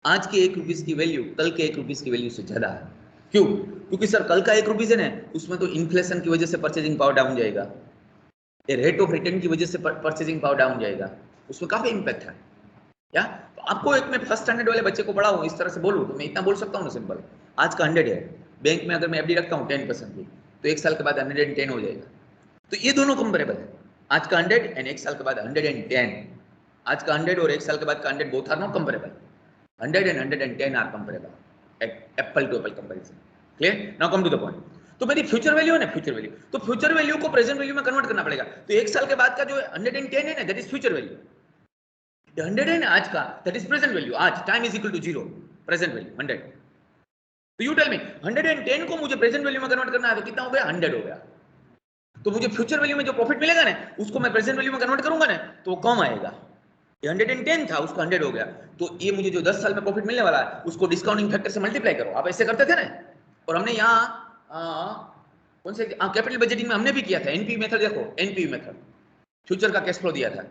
आज के 1 rupees की value कल के 1 रुपीस की वैल्यू से ज्यादा है, क्यों, क्योंकि सर कल का 1 रुपीस है ना, उसमें तो इन्फ्लेशन की वजह से परचेजिंग पावर डाउन जाएगा, ये रेट ऑफ रिटर्न की वजह से परचेजिंग पावर डाउन जाएगा, उसमें काफी इंपैक्ट है। या तो आपको एक मैं फर्स्ट स्टैंडर्ड वाले बच्चे को पढ़ाऊं इस तरह से बोलूं तो मैं इतना बोल सकता हूं ना सिंपल, आज का 100 है, बैंक में अगर मैं एफडी रखता हूं 10% की, तो एक साल के बाद 110 हो जाएगा, तो ये दोनों कंपेरेबल है। आज का 100 एंड एक साल के बाद 110, आज का 100 और एक साल के बाद का 100 both are not comparable, 100 and 110 are comparable, apple to apple comparison, clear? Now come to the point. तो मेरी फ्यूचर वैल्यू है ना, फ्यूचर वैल्यू, तो फ्यूचर वैल्यू को प्रेजेंट वैल्यू में कन्वर्ट करना पड़ेगा। तो एक साल के बाद का जो 110 है ना, दैट इज फ्यूचर वैल्यू। 100 है ना आज का, दैट इज प्रेजेंट वैल्यू। आज time is equal to 0, present value 100। तो यू टेल मी 110 को मुझे प्रेजेंट वैल्यू में कन्वर्ट करना है तो कितना हो गया? 100 हो गया। तो मुझे फ्यूचर वैल्यू में जो प्रॉफिट मिलेगा ना, उसको मैं प्रेजेंट वैल्यू में कन्वर्ट करूंगा ना, तो वो कम आएगा। ये 110 था, उसका 100 हो गया। तो ये मुझे जो 10 साल में प्रॉफिट मिलने वाला है, उसको डिस्काउंटिंग फैक्टर से मल्टीप्लाई करो। आप ऐसे करते थे ना, और हमने यहाँ कौन से कैपिटल बजटिंग में हमने भी किया था, एनपी मेथड। देखो एनपी मेथड, फ्यूचर का कैश फ्लो दिया था,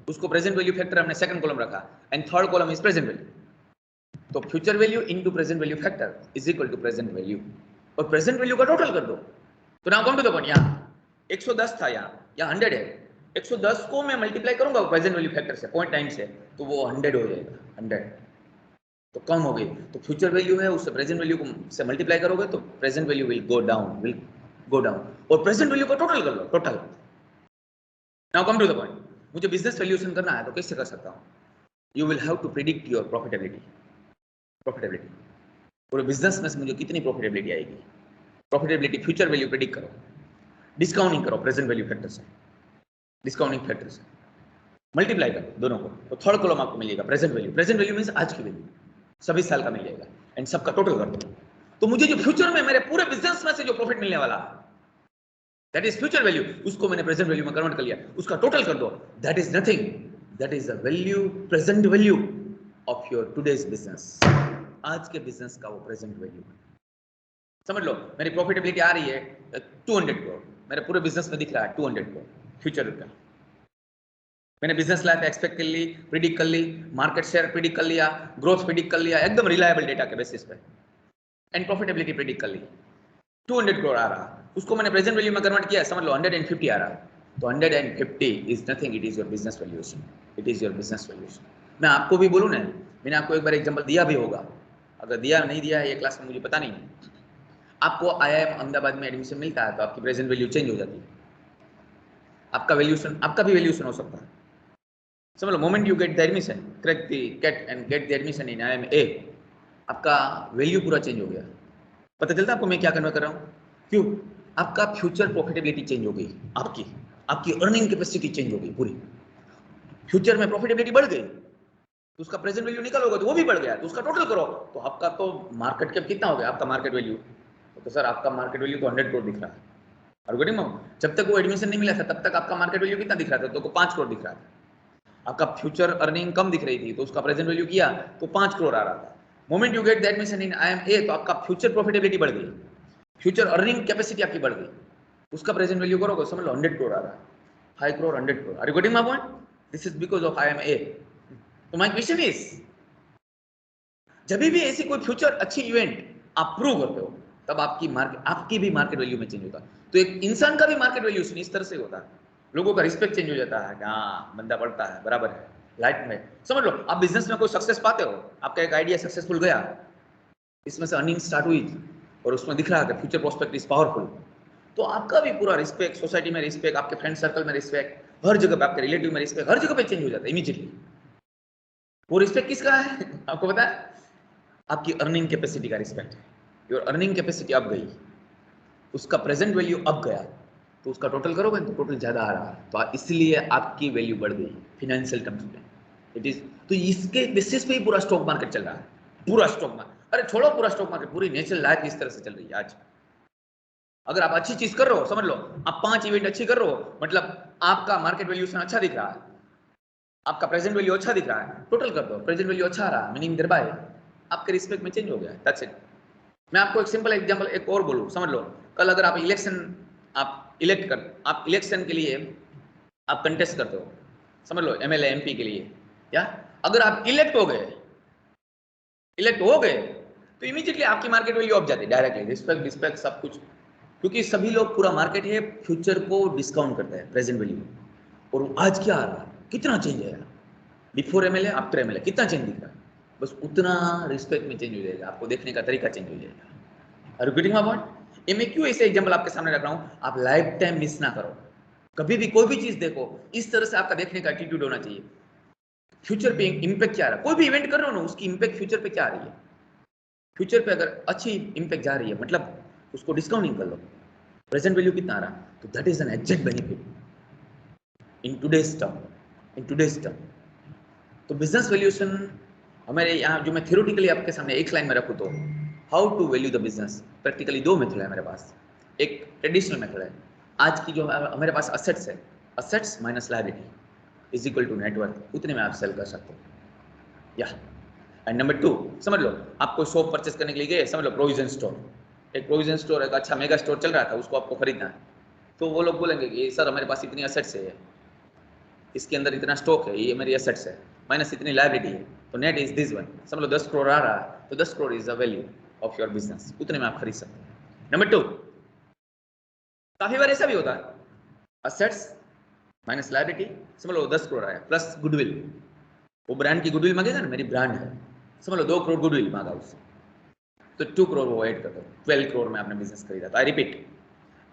उसको प्रेजेंट वैल्यू फैक्टर हमने सेकंड कॉलम रखा, and third column is present value. तो future value into present value factor is equal to present value, और प्रेजेंट वैल्यू का टोटल कर दो। तो now come to the point, यहाँ 110 था, यहाँ 100 है। 110 को मैं मल्टीप्लाई करूंगा प्रेजेंट वैल्यू फैक्टर से 0.9 से, तो वो 100 हो जाएगा। 100 तो कम हो गई, तो फ्यूचर वैल्यू है उससे प्रेजेंट वैल्यू को से मल्टीप्लाई करोगे तो present value will go down, और प्रेजेंट वैल्यू को टोटल कर लो, total. Now come to the point, मुझे बिजनेस वैल्यूएशन करना है तो कैसे कर सकता हूँ? You will have to predict your profitability. पूरे बिजनेस में से मुझे कितनी प्रॉफिटेबिलिटी आएगी, प्रॉफिटेबिलिटी फ्यूचर वैल्यू प्रिडिक्ट करो, डिस्काउंटिंग करो प्रेजेंट वैल्यू फैक्टर से, डिस्काउंटिंग फैक्टर से मल्टीप्लाई करो दोनों को, तो थर्ड कॉलम आपको मिलेगा present value. Present value means आज की वैल्यू, 26 साल का मिल जाएगा, एंड सबका टोटल कर दो। तो मुझे जो फ्यूचर में मेरे पूरे बिजनेस में से जो प्रॉफिट मिलने वाला दैट इज फ्यूचर वैल्यू, उसको मैंने प्रेजेंट वैल्यू में कन्वर्ट कर लिया, उसका टोटल कर दो। That is nothing, that is the value, present value of your today's business. आज के बिजनेस का वो प्रेजेंट वैल्यू समझ लो। मेरी प्रॉफिटेबिलिटी आ रही है 200 करोड़, मेरे पूरे बिजनेस में दिख रहा है 200 करोड़ फ्यूचर का। मैंने बिजनेस लाइफ एक्सपेक्ट कर ली, प्रिडिक्ट कर ली, मार्केट शेयर प्रिडिक्ट कर लिया, ग्रोथ प्रिडिक्ट कर लिया, एकदम रिलायबल डेटा के बेसिस पे, एंड प्रॉफिटेबिलिटी प्रिडिक्ट कर ली। 200 करोड़ आ रहा, उसको मैंने प्रेजेंट वैल्यू में कन्वर्ट किया, समझ लो 150 आ रहा। तो 150 is nothing, it is your business valuation, it is your business valuation. मैं आपको भी बोलूं ना, मैंने आपको एक बार एग्जांपल दिया भी होगा, अगर दिया नहीं दिया है ये क्लास में मुझे पता नहीं है। आपको आईआईएम अहमदाबाद में एडमिशन मिलता है तो आपकी प्रेजेंट वैल्यू चेंज हो जाती है, आपका वैल्यूएशन, आपका भी वैल्यूएशन हो सकता है। समझ लो moment you get the admission, crack the CAT and get the admission in IIM A, आपका वैल्यू पूरा चेंज हो गया। पता चलता है आपको मैं क्या कन्वर्ट कर रहा हूँ? क्यों? आपका फ्यूचर प्रॉफिटेबिलिटी चेंज हो गई, आपकी आपकी अर्निंग कैपेसिटी चेंज हो गई पूरी। फ्यूचर में प्रॉफिटेबिलिटी बढ़ गई तो उसका प्रेजेंट वैल्यू निकालोगे तो वो भी बढ़ गया, तो उसका टोटल करो तो आपका तो मार्केट कैप कितना हो गया, आपका मार्केट वैल्यू। तो सर आपका मार्केट वैल्यू तो 100 करोड़ दिख रहा है, और जब तक वो एडमिशन नहीं मिला था तब तक आपका मार्केट वैल्यू कितना दिख रहा था? तो 5 करोड़ दिख रहा था। आपका फ्यूचर अर्निंग कम दिख रही थी तो उसका प्रेजेंट वैल्यू किया तो 5 करोड़ आ रहा था। Moment you get the admission in IIM A तो आपका फ्यूचर प्रॉफिटेबिलिटी बढ़ गई, फ्यूचर अर्निंग कैपेसिटी आपकी बढ़ गई, उसका प्रेजेंट वैल्यू करोगे समझ लो 100 करोड़ आ रहा है, 5 crore 100 crore. Are you getting my point? This is because of IIM A. तो माय क्वेश्चन इज, जब भी ऐसी कोई फ्यूचर अच्छी इवेंट आप प्रूव करते हो तब आपकी भी मार्केट वैल्यू में चेंज होता है। तो एक इंसान का भी मार्केट वैल्यू इस तरह से होता है, लोगों का रिस्पेक्ट चेंज हो जाता है कि हाँ बंदा पड़ता है, बराबर है, लाइफ में। समझ लो आप बिजनेस में कोई सक्सेस पाते हो, आपका एक आइडिया सक्सेसफुल गया, इसमें से अर्निंग स्टार्ट हुई और उसमें दिख रहा है कि फ्यूचर प्रोस्पेक्ट इज पावरफुल, तो आपका भी पूरा रिस्पेक्ट, सोसाइटी में रिस्पेक्ट, आपके फ्रेंड सर्कल में रिस्पेक्ट, हर जगह पे, आपके रिलेटिव में रिस्पेक्ट, हर जगह पे चेंज हो जाता है इमीडिएटली। वो रिस्पेक्ट किसका है आपको पता है? आपकी अर्निंग कैपेसिटी का रिस्पेक्ट है। योर अर्निंग कैपेसिटी अप गई, उसका प्रेजेंट वैल्यू अप गया, तो उसका टोटल करोगे तो टोटल ज्यादा आ रहा है, तो इसलिए आपकी वैल्यू बढ़ गई फाइनेंशियल टर्म्स में। इट इज, तो इसके बेसिस पे ही पूरा स्टॉक मार्केट चल रहा है, पूरा स्टॉक मार्केट, अरे छोड़ो पूरा स्टॉक मार्केट, पूरी नेचुरल लाइफ इस तरह से चल रही है आज। अगर आप अच्छी चीज कर रहे हो, समझ लो आप 5 इवेंट अच्छी कर रहे हो, मतलब आपका मार्केट वैल्यूएशन अच्छा दिख रहा है, आपका प्रेजेंट वैल्यू अच्छा दिख रहा है, टोटल कर दो, प्रेजेंट वैल्यू अच्छा आ रहा है, मीनिंग देयर बाय आपके रिस्पेक्ट में चेंज हो गया, दैट्स इट। मैं आपको एक सिंपल एग्जांपल एक और बोलूं, समझ लो कल अगर आप इलेक्शन के लिए आप कंटेस्ट करते हो, समझ लो एमएलए एमपी के लिए, या अगर आप इलेक्ट हो गए तो इमीडिएटली आपकी मार्केट वैल्यू अप जाती है डायरेक्टली, रिस्पेक्ट सब कुछ, क्योंकि सभी लोग, पूरा मार्केट है फ्यूचर को डिस्काउंट करता है प्रेजेंट वैल्यू। और आज क्या आ रहा है, कितना चेंज है, बिफोर एमएलए आफ्टर एमएलए कितना चेंज दिख रहा है, बस उतना रिस्पेक्ट में चेंज हो जाएगा, आपको देखने का तरीका चेंज हो जाएगा। Are you getting my point? ये मैं क्यों ऐसे एग्जांपल आपके सामने रख रहा हूं, आप लाइफ टाइम मिस ना करो, कभी भी कोई भी चीज देखो, इस तरह से आपका देखने का एटीट्यूड होना चाहिए। फ्यूचर पे इंपैक्ट क्या आ रहा है, कोई भी इवेंट कर रहे हो ना, उसकी इंपैक्ट फ्यूचर पे क्या आ रही है। फ्यूचर पे अगर अच्छी इंपैक्ट जा रही है, मतलब उसको डिस्काउंटिंग कर लो, प्रेजेंट वैल्यू कितना आ रहा, तो that is an exact benefit in today's term. तो बिजनेस वैल्यूएशन हमारे यहाँ, जो मैं थ्योरेटिकली आपके सामने एक लाइन में रखूँ तो how to value the business, practically दो मेथड है मेरे पास। एक ट्रेडिशनल मेथड है, आज की जो हमारे पास असेट्स है, assets minus liability is equal to net, उतने में आप सेल कर सकते हो। या एंड नंबर 2, समझ लो आप कोई शॉप परचेस करने के लिए गए, समझ लो प्रोविजन स्टोर, एक प्रोविजन स्टोर, एक अच्छा मेगा स्टोर चल रहा था, उसको आपको खरीदना है। तो वो लोग बोलेंगे कि सर हमारे पास इतनी असेट्स है, इसके अंदर इतना स्टॉक है, ये मेरी असेट्स है, माइनस इतनी लायबिलिटी है, तो नेट इज दिस वन। समझ लो 10 करोड़ आ रहा है, तो 10 crore is the value of your business, उतने में आप खरीद सकते हैं। नंबर 2, काफी बार ऐसा भी होता है, असेट्स माइनस लायबिलिटी, समझ लो 10 करोड़ आया प्लस गुडविल, वो ब्रांड की गुडविल मांगेगा ना, मेरी ब्रांड है, समझ लो 2 करोड़ गुडविल मांगा उससे, तो 2 करोड़ वो ऐड कर दो, 12 करोड़ में आपने बिजनेस खरीदा। तो I repeat,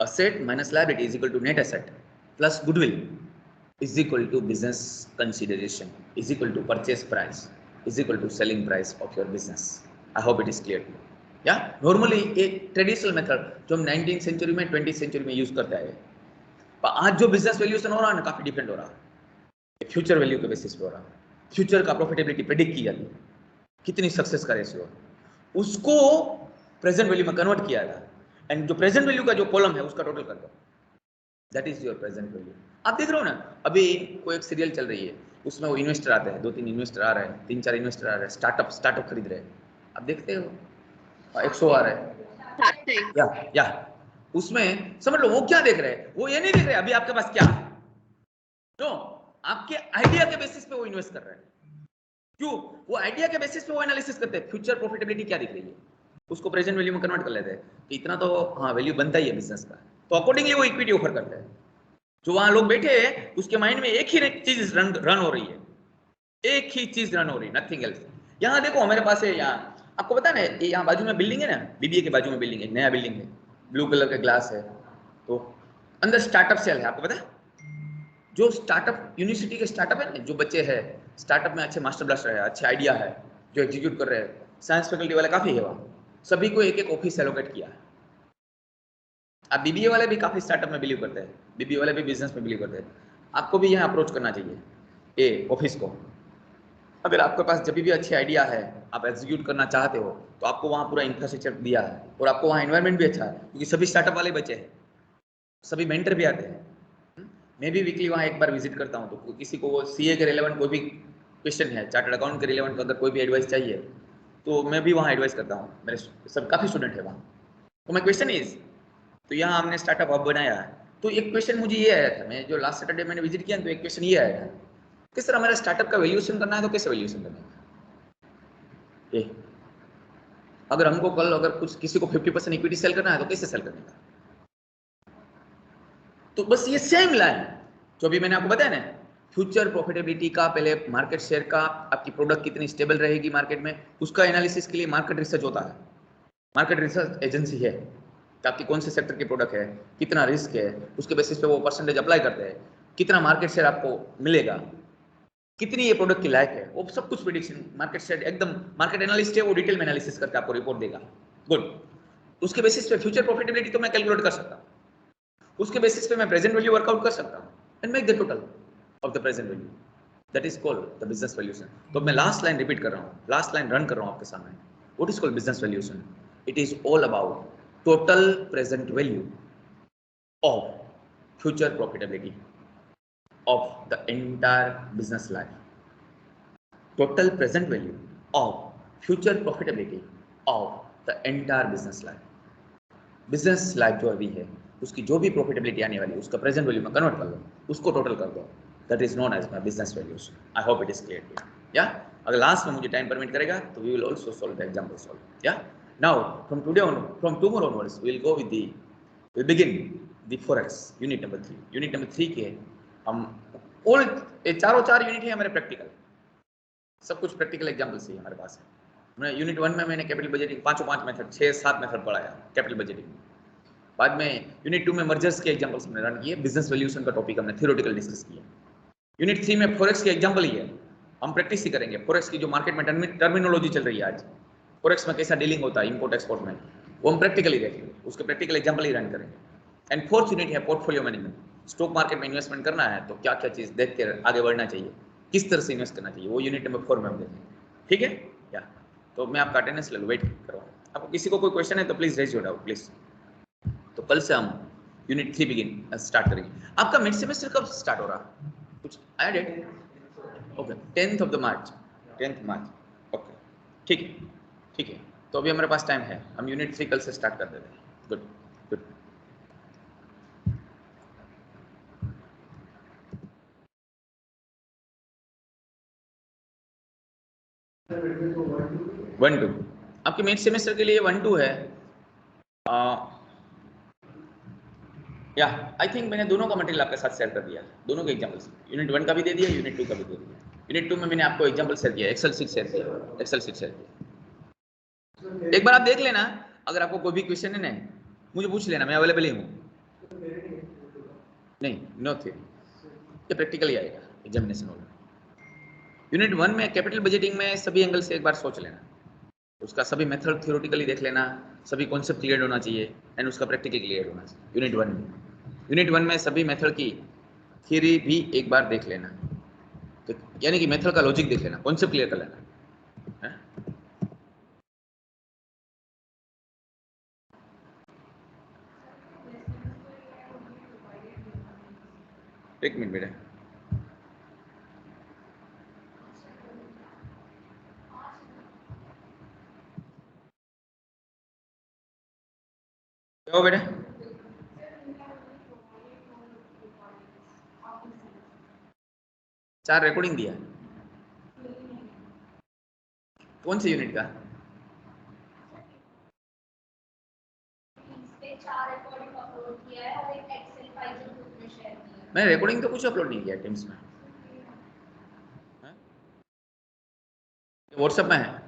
asset minus liability is equal to net asset plus goodwill is equal to business consideration is equal to purchase price is equal to selling price of your business. I hope it is clear. या normally एक traditional method जो हम 19th century में 20th century में use करते हैं, पर आज जो बिजनेस वैल्यूएशन हो रहा है ना, काफी डिफरेंट हो रहा है, फ्यूचर वैल्यू के बेसिस पे हो रहा है। फ्यूचर का प्रॉफिटेबिलिटी प्रेडिक्ट की जाती है, कितनी सक्सेस का रेशियो, उसको प्रेजेंट वैल्यू में कन्वर्ट किया जाता है, एंड जो प्रेजेंट वैल्यू का जो कॉलम है उसका टोटल कर दो, that is your present value. आप देख रहे हो ना, अभी कोई एक सीरियल चल रही है, उसमें वो इन्वेस्टर आते हैं, 2-3 इन्वेस्टर आ रहे हैं, 3-4 इन्वेस्टर आ रहे हैं, स्टार्टअप खरीद रहे हैं, आप देखते हो 100 आ रहे हैं, या उसमें समझ लो वो क्या देख रहे हैं, वो ये नहीं देख रहे अभी आपके पास क्या है, तो आपके आइडिया के बेसिस पे वो इन्वेस्ट कर रहे हैं। क्यों? वो आइडिया के बेसिस पे वो एनालिसिस करते हैं, फ्यूचर प्रॉफिटेबिलिटी क्या दिख रही है, उसको प्रेजेंट वैल्यू में कन्वर्ट कर लेते हैं कि इतना तो हाँ वैल्यू बनता ही है बिजनेस का, तो अकॉर्डिंगली वो इक्विटी ऑफर करते हैं। जो वहां लोग बैठे हैं उसके माइंड में एक ही चीज रन हो रही है, एक ही चीज रन हो रही है, नथिंग एल्स। यहाँ देखो हमारे पास है, यहाँ आपको पता है ना, ये यहाँ बाजू में बिल्डिंग है ना, बीबीए के बाजू में बिल्डिंग है, नया बिल्डिंग है, ब्लू कलर का ग्लास है, तो अंदर स्टार्टअप सेल है, आपको पता है, जो स्टार्टअप यूनिवर्सिटी के स्टार्टअप है ना, जो बच्चे हैं स्टार्टअप में अच्छे मास्टर ब्लास्टर है, अच्छे आइडिया है, जो एग्जीक्यूट कर रहे हैं, साइंस फैकल्टी वाले काफी है वहाँ, सभी को एक एक ऑफिस एलोकेट किया है। अब बीबीए वाले भी काफी स्टार्टअप में बिलीव करते हैं, बीबीए वाले भी बिजनेस में बिलीव करते हैं, आपको भी यहाँ अप्रोच करना चाहिए ए ऑफिस को। अगर आपके पास जब भी अच्छे आइडिया है, आप एग्जीक्यूट करना चाहते हो, तो आपको वहाँ पूरा इंफ्रास्ट्रक्चर दिया है, और आपको वहाँ एनवायरनमेंट भी अच्छा है, क्योंकि सभी स्टार्टअप वाले बच्चे हैं, सभी मेंटर भी आते हैं। मैं भी वीकली वहाँ एक बार विजिट करता हूँ, तो किसी को सीए के रिलेवेंट कोई भी क्वेश्चन है, चार्टर्ड अकाउंट के रिलेवेंट अगर कोई भी एडवाइस चाहिए, तो मैं भी वहाँ एडवाइस करता हूँ, मेरे सब काफ़ी स्टूडेंट है वहाँ। तो माई क्वेश्चन इज, तो यहाँ हमने स्टार्टअप हब बनाया है, तो एक क्वेश्चन मुझे ये आया था, मैं जो लास्ट सैटरडे मैंने विजिट किया, तो एक क्वेश्चन ये आया था, किस तरह हमारा स्टार्टअप का वैल्यूएशन करना है, तो कैसे वैल्यूएशन करना है, ये अगर हमको कल अगर कुछ किसी को 50% इक्विटी सेल करना है, तो कैसे सेल करने का। तो बस ये सेम लाइन जो अभी मैंने आपको बताया ना, फ्यूचर प्रॉफिटेबिलिटी का, पहले मार्केट शेयर का, आपकी प्रोडक्ट कितनी स्टेबल रहेगी मार्केट में, उसका एनालिसिस के लिए मार्केट रिसर्च होता है, मार्केट रिसर्च एजेंसी है कि आपकी कौन से सेक्टर की प्रोडक्ट है, कितना रिस्क है, उसके बेसिस पे वो परसेंटेज अप्लाई करते हैं, कितना मार्केट शेयर आपको मिलेगा, कितनी ये प्रोडक्ट की लाइफ है, वो सब कुछ प्रेडिक्शन मार्केट शेयर एकदम, मार्केट एनालिस्ट है वो डिटेल में एनालिसिस करके आपको रिपोर्ट देगा। गुड, उसके बेसिस पे फ्यूचर प्रॉफिटेबिलिटी तो मैं कैलकुलेट कर सकता हूँ, उसके बेसिस पे मैं प्रेजेंट वैल्यू वर्कआउट कर सकता हूँ and make the total of the present value, that is called the business valuation. तो मैं लास्ट लाइन रिपीट कर रहा हूँ, लास्ट लाइन रन कर रहा हूँ आपके सामने, what is called business valuation, it is all about total present value of future profitability of the entire business life, total present value of future profitability of the entire business life। Business life जो अभी है उसकी जो भी profitability आने वाली है उसका प्रेजेंट वैल्यू में कन्वर्ट कर लो, उसको टोटल कर दो, that is known as my business values. I hope it is clear. या अगर लास्ट में मुझे टाइम परमिट करेगा तो we will also solve the example solve. या now from today on, from tomorrow onwards we will go with the, we begin the forex unit number 3। Unit number 3 के हम all चारों चार unit है हमारे practical, सब कुछ प्रैक्टिकल एग्जांपल्स ही हमारे पास है। मैं यूनिट 1 में मैंने कैपिटल बजटिंग 5 मेथड 6-7 मेथड पढ़ाया कैपिटल बजटिंग, बाद में यूनिट 2 में मर्जर्स के एग्जांपल्स हमने रन किए, बिजनेस वैल्यूएशन का टॉपिक हमने थ्योरेटिकल डिस्कस किया। यूनिट 3 में फॉरेक्स के एग्जांपल ही है, हम प्रैक्टिस ही करेंगे। फॉरेक्स की जो मार्केट में टर्मिनोलॉजी चल रही है आज, फॉरेक्स में कैसा डीलिंग होता है इंपोर्ट एक्सपोर्ट में, वो हम प्रैक्टिकली देखेंगे, उसके प्रैक्टिकल एग्जांपल ही रन करेंगे। एंड फोर्थ यूनिट है पोर्टफोलियो मैनेजमेंट। स्टॉक मार्केट में इन्वेस्टमेंट करना है तो क्या क्या चीज़ देख कर आगे बढ़ना चाहिए, किस तरह से इन्वेस्ट करना चाहिए, वो यूनिट नंबर 4 में हम देखेंगे। ठीक है या तो मैं आपका अटेंडेंस ले लूँ, वेट करो। आपको किसी को कोई क्वेश्चन है तो please raise your doubt please. तो कल से हम यूनिट 3 बिगिन स्टार्ट करेंगे। आपका मिड सेमेस्टर कब स्टार्ट हो रहा है, कुछ आया date? Okay 10th of the March, 10th March. Okay ठीक है ठीक है, तो अभी हमारे पास टाइम है, हम यूनिट 3 कल से स्टार्ट कर देते हैं। Good good. वन टू आपके मिड सेमेस्टर के लिए 1-2 है। या आई थिंक मैंने दोनों का मटेरियल आपके साथ शेयर कर दिया, दोनों के एग्जांपल्स, यूनिट 1 का भी दे दिया, यूनिट 2 का भी दे दिया। यूनिट 2 में मैंने आपको एग्जांपल शेयर किया, एक्सेल शीट शेयर किया, एक्सेल शीट शेयर किया। एक बार आप देख लेना, अगर आपको कोई भी क्वेश्चन है ना मुझे पूछ लेना, मैं अवेलेबल ही हूँ। नहीं नो थ्योरी, ये प्रैक्टिकली आएगा एग्जामिनेशन होगा। यूनिट 1 में कैपिटल बजटिंग में सभी एंगल से एक बार सोच लेना, उसका सभी मेथड थ्योरेटिकली देख लेना, सभी कॉन्सेप्ट क्लियर होना चाहिए एंड उसका प्रैक्टिकल क्लियर होना चाहिए। यूनिट 1 में, यूनिट 1 में सभी मेथड की थियरी भी एक बार देख लेना, तो यानी कि मेथड का लॉजिक देख लेना, कॉन्सेप्ट क्लियर कर लेना है? एक मिनट बेटा, क्या हो बेटा? चार रिकॉर्डिंग दिया, कौन से यूनिट का? मैंने रिकॉर्डिंग तो कुछ अपलोड नहीं किया टीम्स में, व्हाट्सएप में है।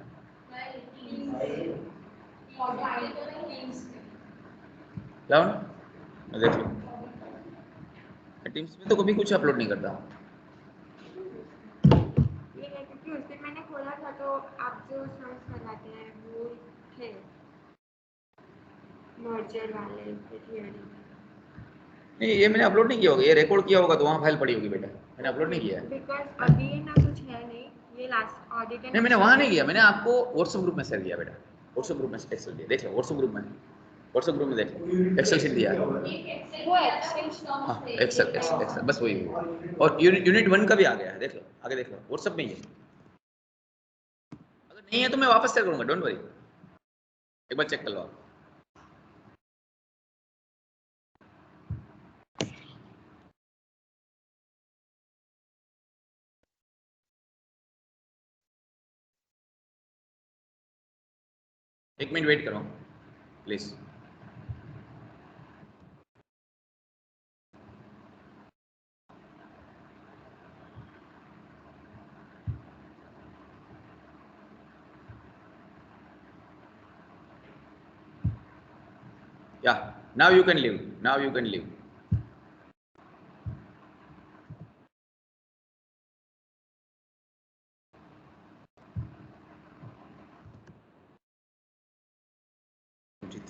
लाओ मैं देख लूँ, टीम्स में तो कभी कुछ अपलोड नहीं करता। क्योंकि उस दिन मैंने खोला था तो आप जो सर्च करवाते हैं वो थे मर्जर वाले थियरी। नहीं ये मैंने अपलोड नहीं किया होगा, ये रिकॉर्ड किया होगा तो वहाँ फाइल पड़ी होगी बेटा, मैंने अपलोड नहीं किया है। बिकॉज अभी ना कुछ है नहीं, ये लास्ट ऑडिट नहीं मैंने वहाँ नहीं किया, मैंने आपको व्हाट्सएप ग्रुप में शेयर किया बेटा, व्हाट्सएप ग्रुप में एक्सेल दिया, देख लो व्हाट्सएप ग्रुप में, व्हाट्सएप ग्रुप में देख लो एक्सेल शीट दिया है। वो हाँ एक्सेल एक्सेल एक्सेल बस वही है। और यूनिट 1 का भी आ गया है, देख लो आगे देख लो व्हाट्सएप में ही है, अगर नहीं है तो मैं वापस शेयर करूँगा, डोंट वरी, एक बार चेक कर लो आप। एक मिनट वेट करो please. Yeah, now you can leave, now you can leave.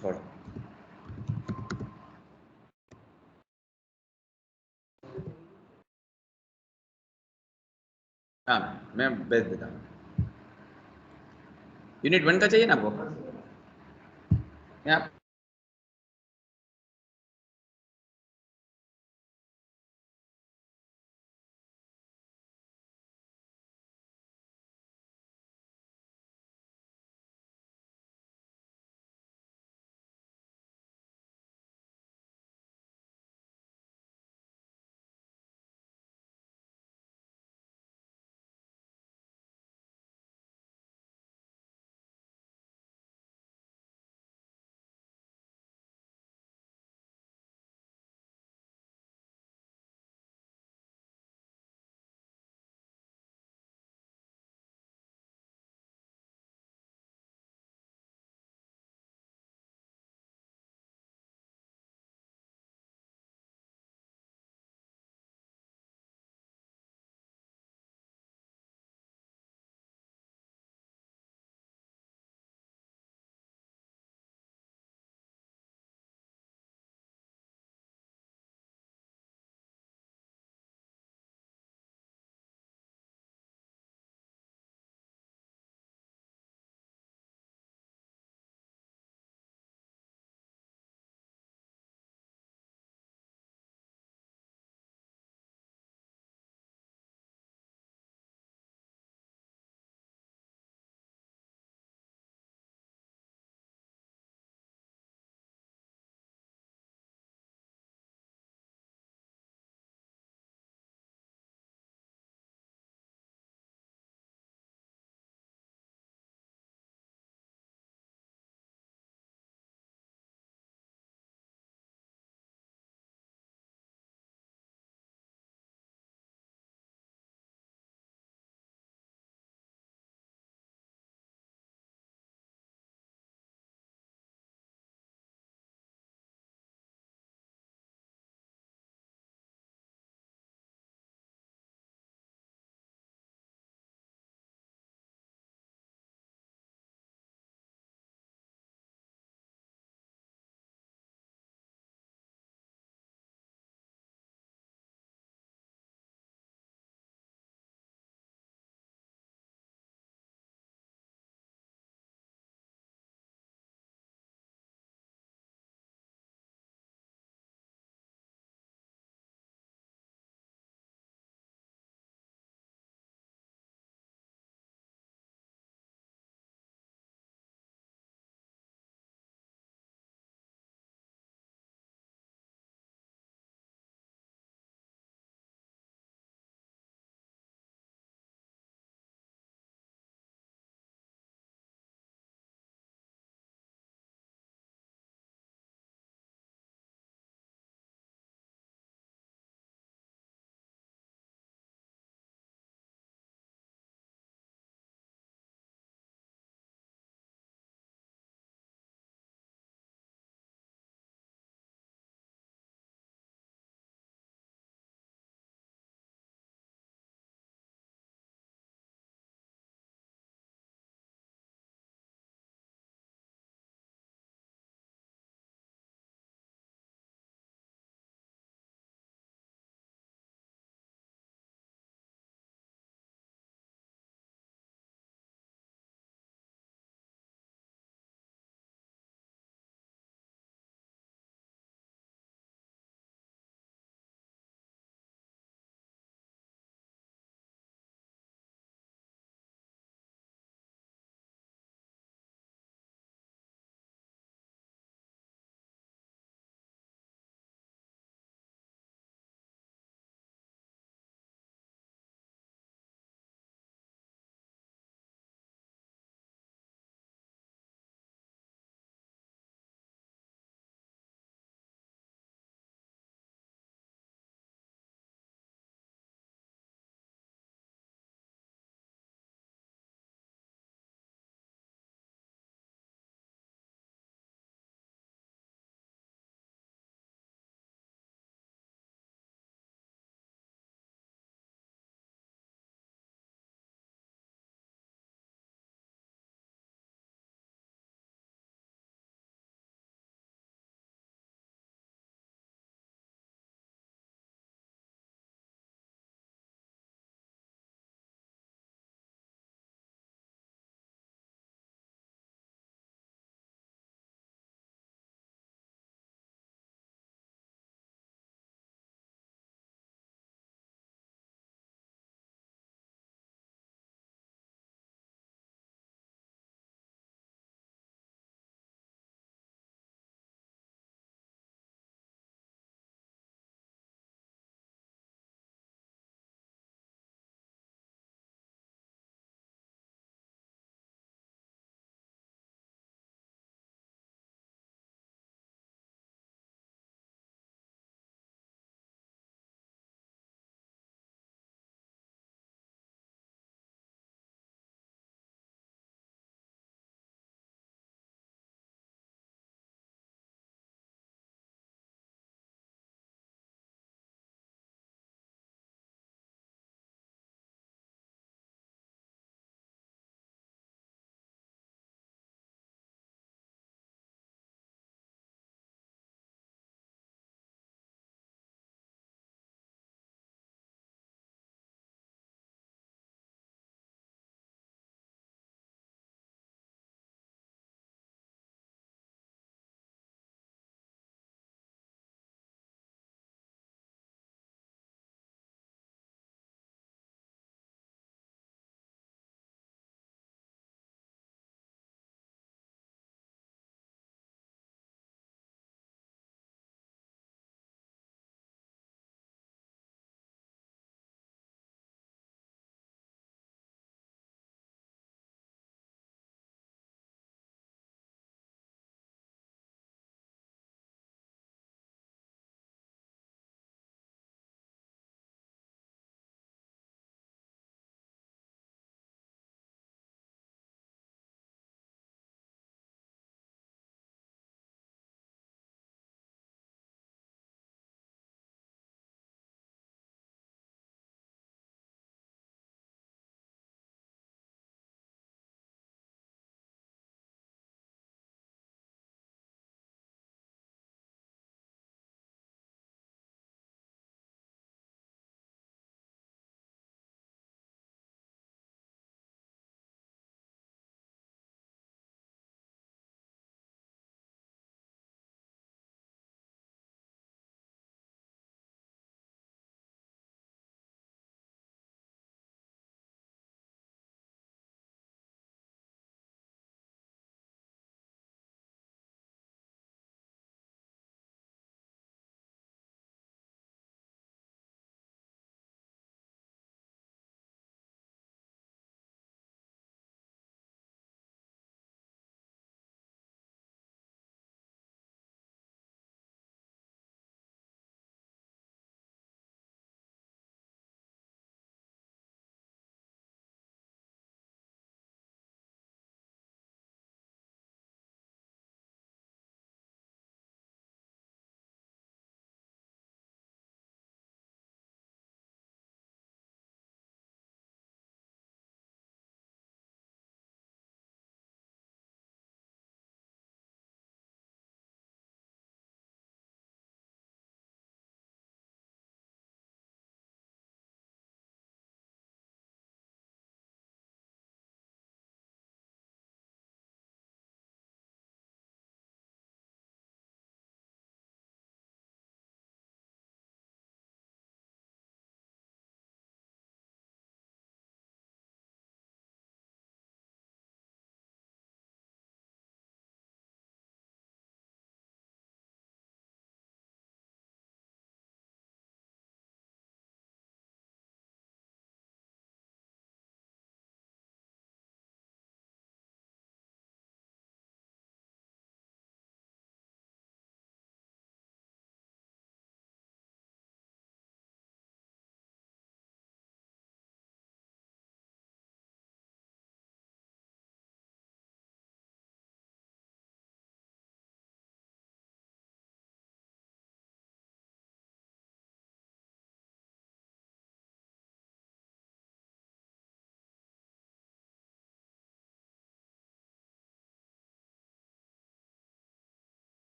Third हाँ मैं भेज देता हूँ। यूनिट 1 का चाहिए ना आपको? मैं आप